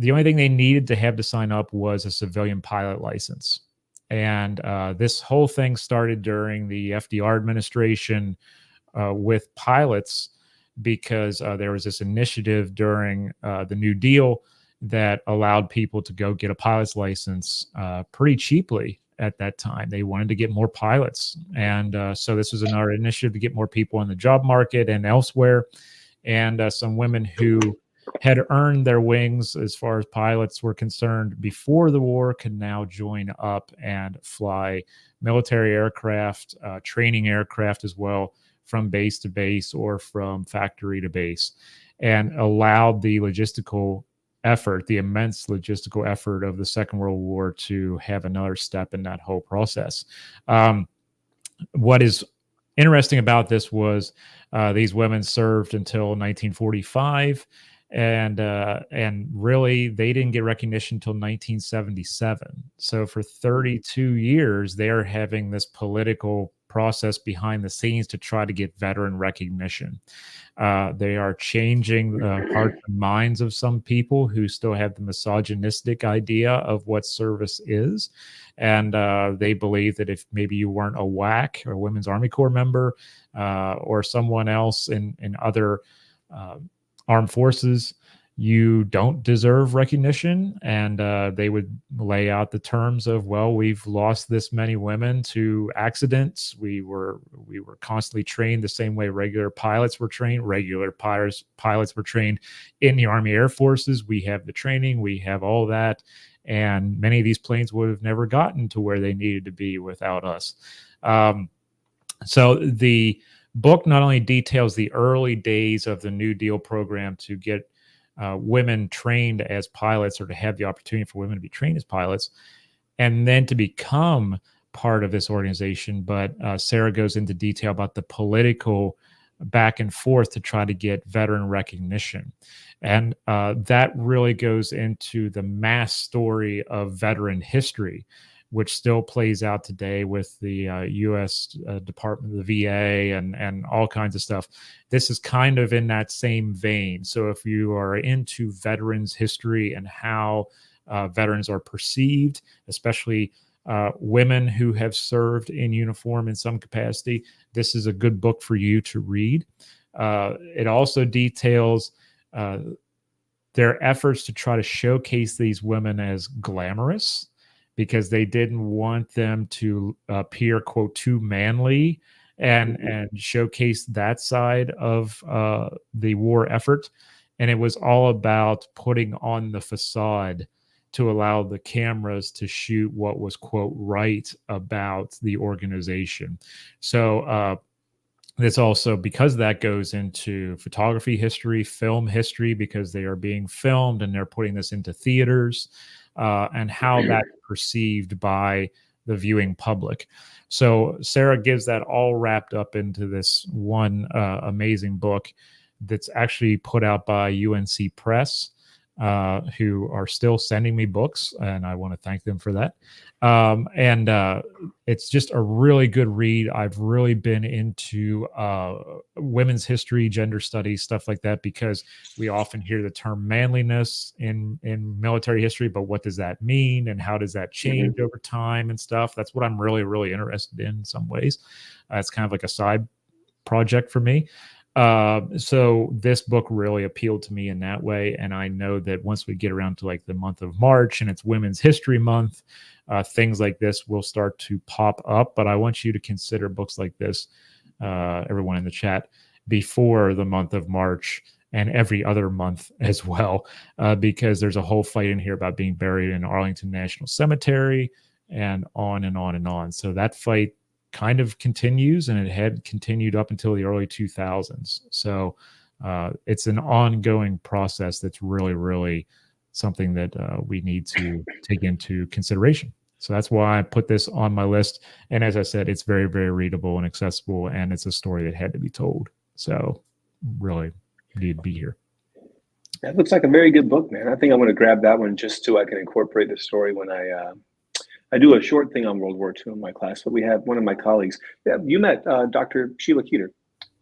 thing they needed to have to sign up was a civilian pilot license. And this whole thing started during the FDR administration with pilots because there was this initiative during the New Deal that allowed people to go get a pilot's license pretty cheaply at that time. They wanted to get more pilots. And so this was another initiative to get more people in the job market and elsewhere. And some women who had earned their wings as far as pilots were concerned before the war could now join up and fly military aircraft, training aircraft as well, from base to base or from factory to base, and allowed the logistical effort, the immense logistical effort of the Second World War to have another step in that whole process. What is interesting about this was these women served until 1945, and really they didn't get recognition until 1977. So for 32 years, they're having this political process behind the scenes to try to get veteran recognition. They are changing the hearts and minds of some people who still have the misogynistic idea of what service is. And they believe that if maybe you weren't a WAC or Women's Army Corps member or someone else in other armed forces, you don't deserve recognition. And they would lay out the terms of, well, we've lost this many women to accidents. We were constantly trained the same way regular pilots were trained. Regular pilots were trained in the Army Air Forces. We have the training, we have all that. And many of these planes would have never gotten to where they needed to be without us. So the book not only details the early days of the New Deal program to get women trained as pilots, or to have the opportunity for women to be trained as pilots, and then to become part of this organization. But Sarah goes into detail about the political back and forth to try to get veteran recognition. And that really goes into the mass story of veteran history, which still plays out today with the U.S. Department of the VA and all kinds of stuff. This is kind of in that same vein. So if you are into veterans history and how veterans are perceived, especially women who have served in uniform in some capacity, this is a good book for you to read. It also details their efforts to try to showcase these women as glamorous, because they didn't want them to appear, quote, too manly and showcase that side of the war effort. And it was all about putting on the facade to allow the cameras to shoot what was, quote, right about the organization. So this also, because that goes into photography history, film history, because they are being filmed and they're putting this into theaters. And how that's perceived by the viewing public. So Sarah gives that all wrapped up into this one amazing book that's actually put out by UNC Press, who are still sending me books, and I want to thank them for that. And it's just a really good read. I've really been into women's history, gender studies, stuff like that, because we often hear the term manliness in military history, but what does that mean and how does that change over time and stuff? That's what I'm really, really interested in some ways. It's kind of like a side project for me. So this book really appealed to me in that way. And I know that once we get around to like the month of March and it's Women's History Month, things like this will start to pop up. But I want you to consider books like this, everyone in the chat, before the month of March and every other month as well, because there's a whole fight in here about being buried in Arlington National Cemetery and on and on and on. So that fight kind of continues, and it had continued up until the early 2000s. So it's an ongoing process that's really, really something that we need to take into consideration. So that's why I put this on my list. And as I said, it's very, very readable and accessible, and it's a story that had to be told. So really need to be here. That looks like a very good book, man. I think I'm going to grab that one just so I can incorporate the story when I do a short thing on World War II in my class. But we have one of my colleagues. Yeah, you met Dr. Sheila Keeter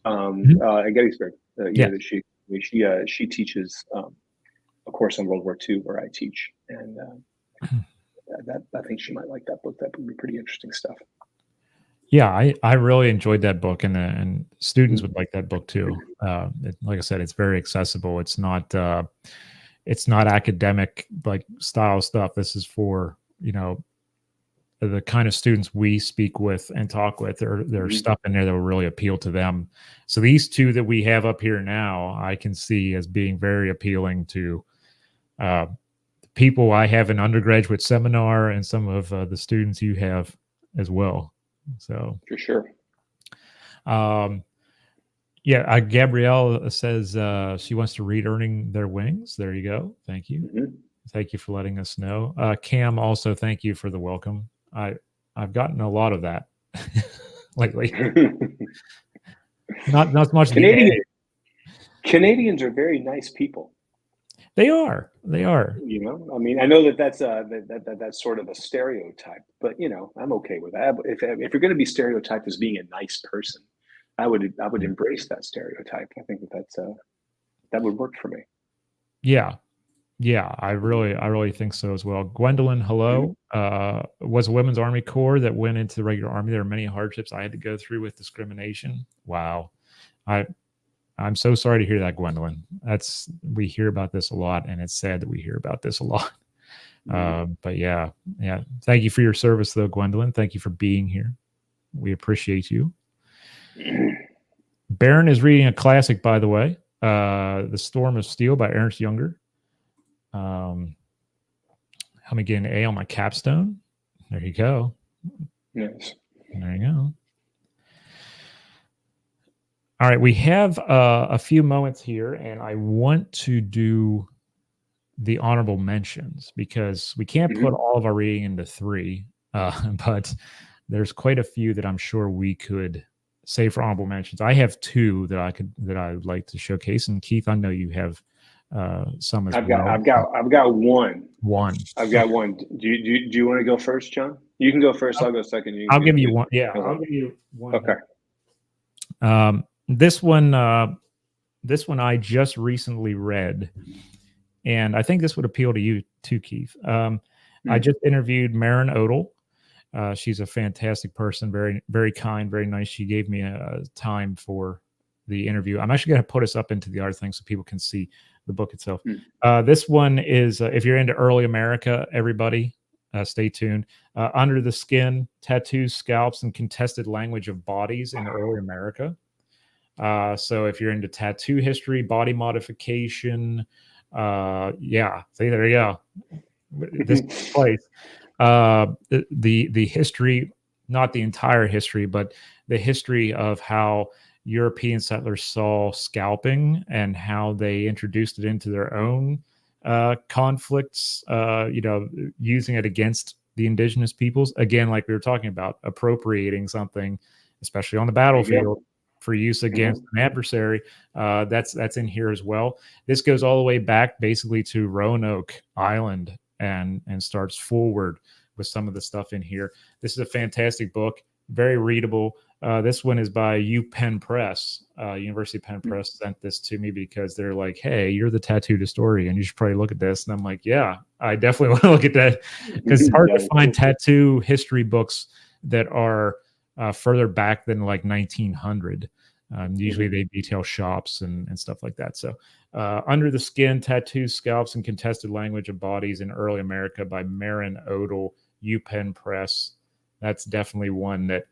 at Gettysburg. Yeah. She teaches a course on World War II where I teach, and that I think she might like that book. That would be pretty interesting stuff. Yeah, I really enjoyed that book, and students would like that book too. Like I said, it's very accessible. It's not academic like style stuff. This is for, you know, the kind of students we speak with and talk with. There's stuff in there that will really appeal to them. So these two that we have up here now, I can see as being very appealing to people I have in undergraduate seminar and some of the students you have as well. So for sure. Yeah, Gabrielle says she wants to read Earning Their Wings. There you go. Thank you. Thank you for letting us know. Cam, also thank you for the welcome. I've gotten a lot of that lately. not much. Canadians are very nice people. They are. You know, I mean, I know that's sort of a stereotype, but you know, I'm okay with that. If you're going to be stereotyped as being a nice person, I would embrace that stereotype. I think that would work for me. Yeah, I really think so as well. Gwendolyn, hello. Was a Women's Army Corps that went into the regular Army. There are many hardships I had to go through with discrimination. Wow. I'm so sorry to hear that, Gwendolyn. We hear about this a lot, and it's sad that we hear about this a lot. But yeah. Thank you for your service, though, Gwendolyn. Thank you for being here. We appreciate you. Baron is reading a classic, by the way, The Storm of Steel by Ernest Younger. I'm gonna get an A on my capstone. There you go. Yes. There you go. All right, we have a few moments here, and I want to do the honorable mentions because we can't put all of our reading into 3, but there's quite a few that I'm sure we could save for honorable mentions. I have 2 that I would like to showcase, and Keith, I know you have some as well. I've got one. I've got one. Do you want to go first, John? You can go first. I'll go second. I'll give you one. Yeah, I'll give you one. Okay. This one I just recently read, and I think this would appeal to you too, Keith. I just interviewed Marin Odell. She's a fantastic person, very, very kind, very nice. She gave me a time for the interview. I'm actually going to put us up into the art thing so people can see the book itself. This one is, if you're into early America, everybody, stay tuned. Under the Skin, Tattoos, Scalps, and Contested Language of Bodies in Early America. So if you're into tattoo history, body modification, yeah, see, there you go. This place, the history, not the entire history, but the history of how European settlers saw scalping and how they introduced it into their own conflicts, using it against the indigenous peoples. Again, like we were talking about, appropriating something, especially on the battlefield, for use against an adversary. That's in here as well. This goes all the way back basically to Roanoke Island and starts forward with some of the stuff in here. This is a fantastic book, very readable. This one is by UPenn Press. University of Penn Press sent this to me because they're like, hey, you're the tattooed historian. You should probably look at this. And I'm like, yeah, I definitely want to look at that because it's hard to find tattoo history books that are further back than like 1900. Usually they detail shops and stuff like that. So Under the Skin, Tattoos, Scalps, and Contested Language of Bodies in Early America by Marin Odell, UPenn Press. That's definitely one that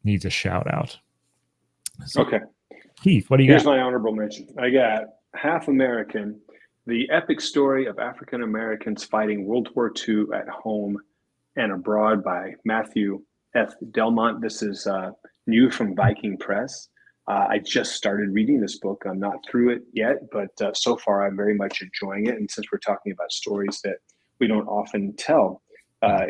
needs a shout out. So, okay. Keith, what do you got? Here's my honorable mention. I got Half American, the epic story of African Americans fighting World War II at home and abroad by Matthew F. Delmont. This is new from Viking Press. I just started reading this book. I'm not through it yet, but so far I'm very much enjoying it. And since we're talking about stories that we don't often tell,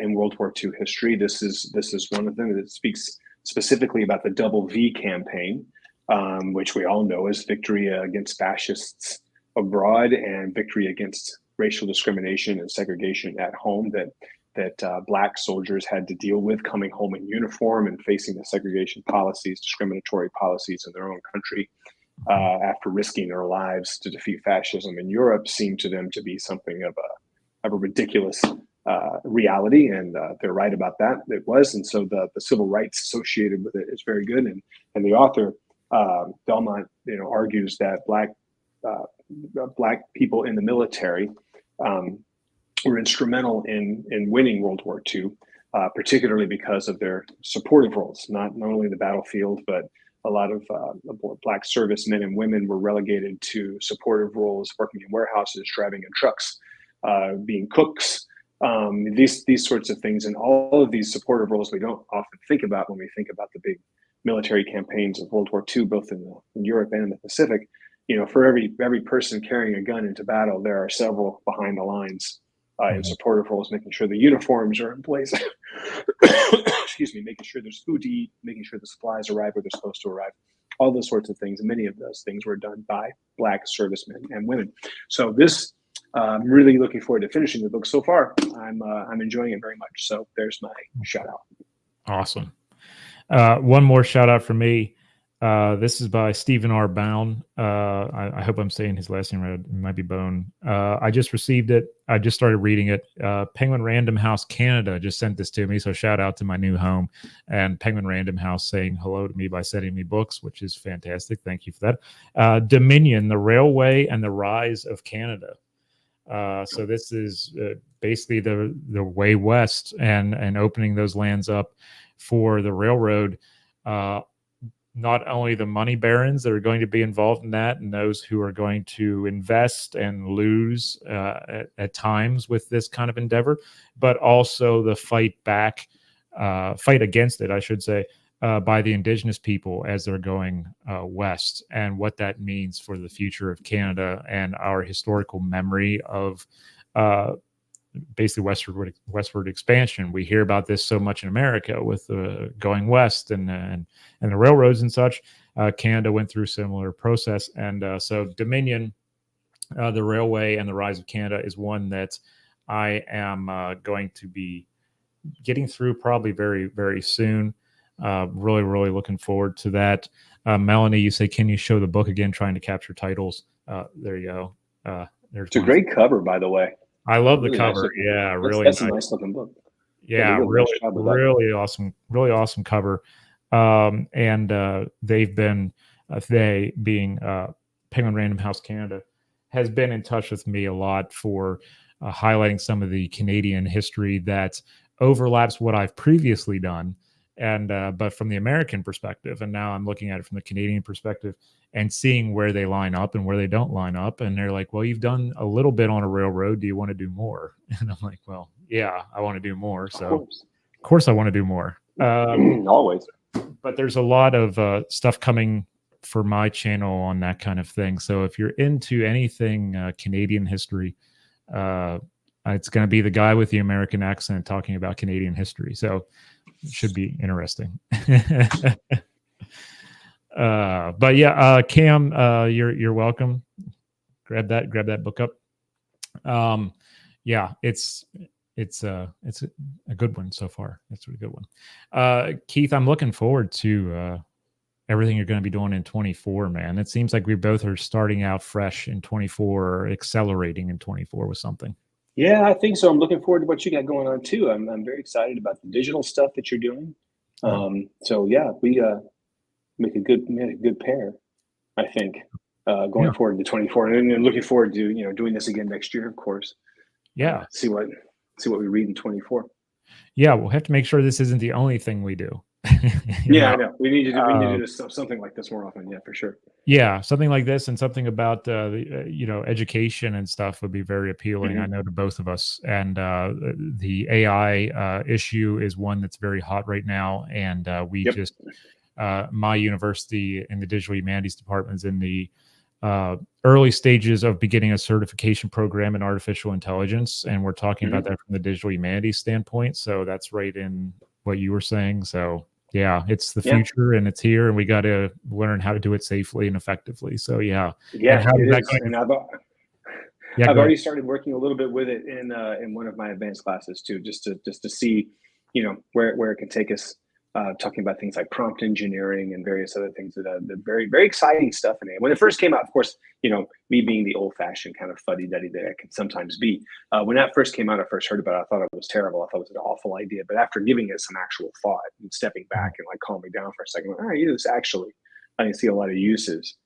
in World War II history. This is one of them that speaks specifically about the Double V campaign, which we all know is victory against fascists abroad and victory against racial discrimination and segregation at home that Black soldiers had to deal with coming home in uniform and facing the segregation policies, discriminatory policies in their own country after risking their lives to defeat fascism in Europe seemed to them to be something of a ridiculous reality, and they're right about that. It was, and so the civil rights associated with it is very good. And the author Belmont, argues that Black people in the military were instrumental in winning World War II, particularly because of their supportive roles, not only in the battlefield, but a lot of Black servicemen and women were relegated to supportive roles, working in warehouses, driving in trucks, being cooks, these sorts of things. And all of these supportive roles we don't often think about when we think about the big military campaigns of World War II, both in Europe and in the Pacific. For every person carrying a gun into battle, there are several behind the lines in supportive roles, making sure the uniforms are in place. Excuse me, making sure there's food to eat, making sure the supplies arrive where they're supposed to arrive. All those sorts of things. And many of those things were done by Black servicemen and women. So this, I'm really looking forward to finishing the book. So far, I'm enjoying it very much. So there's my shout out. Awesome. One more shout out for me. This is by Stephen R. Bound. I hope I'm saying his last name right. It might be Bone. I just received it. I just started reading it. Penguin Random House Canada just sent this to me. So shout out to my new home and Penguin Random House saying hello to me by sending me books, which is fantastic. Thank you for that. Dominion, the Railway and the Rise of Canada. So this is basically the way west and opening those lands up for the railroad. Not only the money barons that are going to be involved in that and those who are going to invest and lose at times with this kind of endeavor, but also the fight against it, I should say, by the indigenous people as they're going west, and what that means for the future of Canada and our historical memory of basically westward expansion. We hear about this so much in America with going west and the railroads and such. Canada went through a similar process, and so Dominion, the Railway and the Rise of Canada, is one that I am going to be getting through probably very, very soon. Really, really looking forward to that. Melanie, you say, can you show the book again? Trying to capture titles. There you go. It's a great cover, by the way. I love the cover. Yeah, really. That's a nice looking book. Yeah, really awesome. Really awesome cover. And they've been, they being Penguin Random House Canada, has been in touch with me a lot for highlighting some of the Canadian history that overlaps what I've previously done, and but from the American perspective. And now I'm looking at it from the Canadian perspective and seeing where they line up and where they don't line up. And they're like, well, you've done a little bit on a railroad. Do you want to do more? And I'm like, well, yeah, I want to do more. So of course I want to do more. Always. But there's a lot of stuff coming for my channel on that kind of thing. So if you're into anything Canadian history, it's going to be the guy with the American accent talking about Canadian history. So it should be interesting. But yeah, Cam, you're welcome. Grab that book up. Yeah, it's a good one so far. It's a really good one. Keith, I'm looking forward to everything you're going to be doing in 24, man. It seems like we both are starting out fresh in 24, or accelerating in 24 with something. Yeah, I think so. I'm looking forward to what you got going on too. I'm very excited about the digital stuff that you're doing. So yeah, we make a good pair, I think, going forward into 24, and looking forward to doing this again next year, of course. Yeah, see what we read in 24. Yeah, we'll have to make sure this isn't the only thing we do. I know. We need to do this, something like this more often. Yeah, for sure. Yeah, something like this, and something about education and stuff would be very appealing. I know to both of us. And the AI issue is one that's very hot right now. And we just my university in the digital humanities department is in the early stages of beginning a certification program in artificial intelligence, and we're talking about that from the digital humanities standpoint. So that's right in what you were saying. So yeah, it's the future and it's here, and we got to learn how to do it safely and effectively. So yeah, yeah, and it is. And I've already started working a little bit with it in one of my advanced classes too, just to see, you know, where it can take us. Talking about things like prompt engineering and various other things that very, very exciting stuff in it. When it first came out, of course, you know, me being the old-fashioned kind of fuddy-duddy that I can sometimes be, when that first came out, I first heard about it, I thought it was terrible. I thought it was an awful idea. But after giving it some actual thought and stepping back and like calming down for a second, all right, this actually, I can see a lot of uses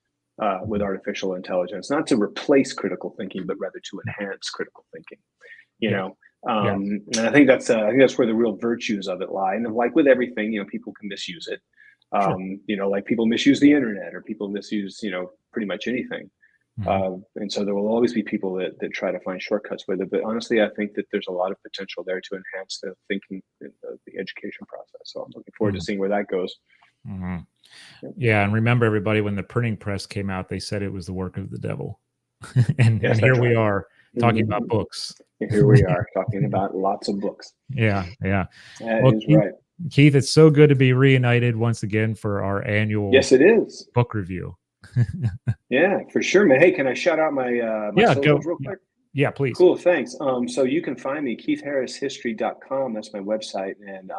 with artificial intelligence, not to replace critical thinking, but rather to enhance critical thinking. You know. And I think that's where the real virtues of it lie. And like with everything, you know, people can misuse it. You know, like people misuse the internet, or people misuse, you know, pretty much anything. And so there will always be people that try to find shortcuts with it. But honestly, I think that there's a lot of potential there to enhance the thinking in the education process. So I'm looking forward to seeing where that goes. Yeah, and remember, everybody, when the printing press came out, they said it was the work of the devil. and here we are talking about books. Here we are talking about lots of books. Yeah. That well, is right. Keith, it's so good to be reunited once again for our annual it is book review. Yeah, for sure, man. Hey, can I shout out my socials real quick? Yeah, please. Cool, thanks. So you can find me, KeithHarrisHistory.com. That's my website. And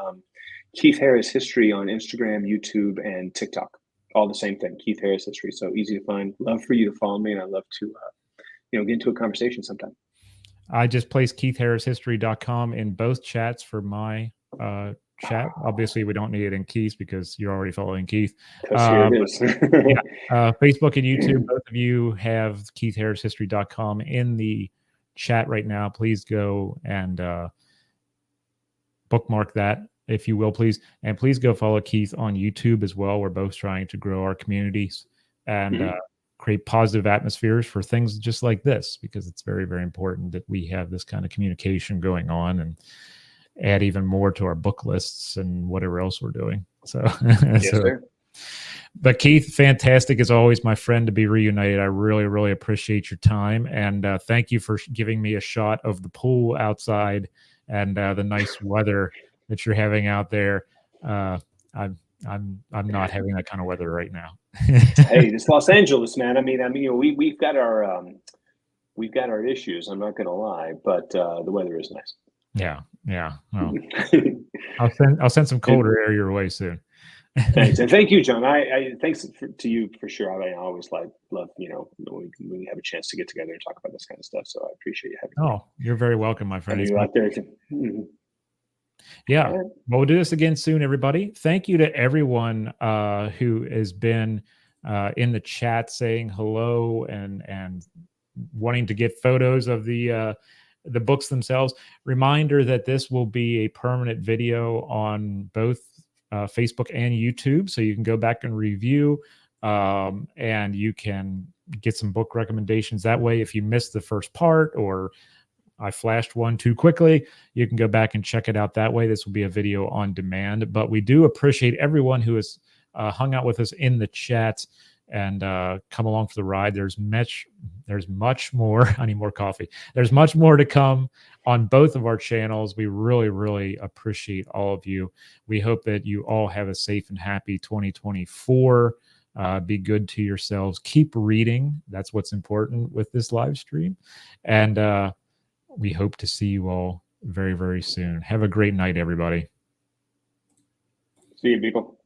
Keith Harris History on Instagram, YouTube, and TikTok. All the same thing, Keith Harris History. So easy to find. Love for you to follow me, and I'd love to get into a conversation sometime. I just placed KeithHarrisHistory.com in both chats for my chat. Obviously, we don't need it in Keith's because you're already following Keith. Here it is. Facebook and YouTube, both of you have KeithHarrisHistory.com in the chat right now. Please go and bookmark that, if you will, please. And please go follow Keith on YouTube as well. We're both trying to grow our communities and create positive atmospheres for things just like this, because it's very, very important that we have this kind of communication going on and add even more to our book lists and whatever else we're doing. So, yes, sir. But Keith, fantastic as always, my friend, to be reunited. I really, really appreciate your time. And thank you for giving me a shot of the pool outside and the nice weather that you're having out there. I'm not having that kind of weather right now. Hey, it's Los Angeles, man. I mean, we've got our issues. I'm not going to lie, but the weather is nice. Yeah. Well, I'll send some colder air your way soon. Thanks, and thank you, John. Thanks to you for sure. I always love when we have a chance to get together and talk about this kind of stuff. So I appreciate you having me. Oh, you're very welcome, my friend. You out there. Yeah. Well, we'll do this again soon, everybody. Thank you to everyone who has been in the chat saying hello and wanting to get photos of the books themselves. Reminder that this will be a permanent video on both Facebook and YouTube, so you can go back and review and you can get some book recommendations that way. If you missed the first part or I flashed one too quickly, you can go back and check it out that way. This will be a video on demand, but we do appreciate everyone who has hung out with us in the chat and come along for the ride. There's much more. I need more coffee. There's much more to come on both of our channels. We really, really appreciate all of you. We hope that you all have a safe and happy 2024. Be good to yourselves. Keep reading. That's what's important with this live stream. And we hope to see you all very, very soon. Have a great night, everybody. See you, people.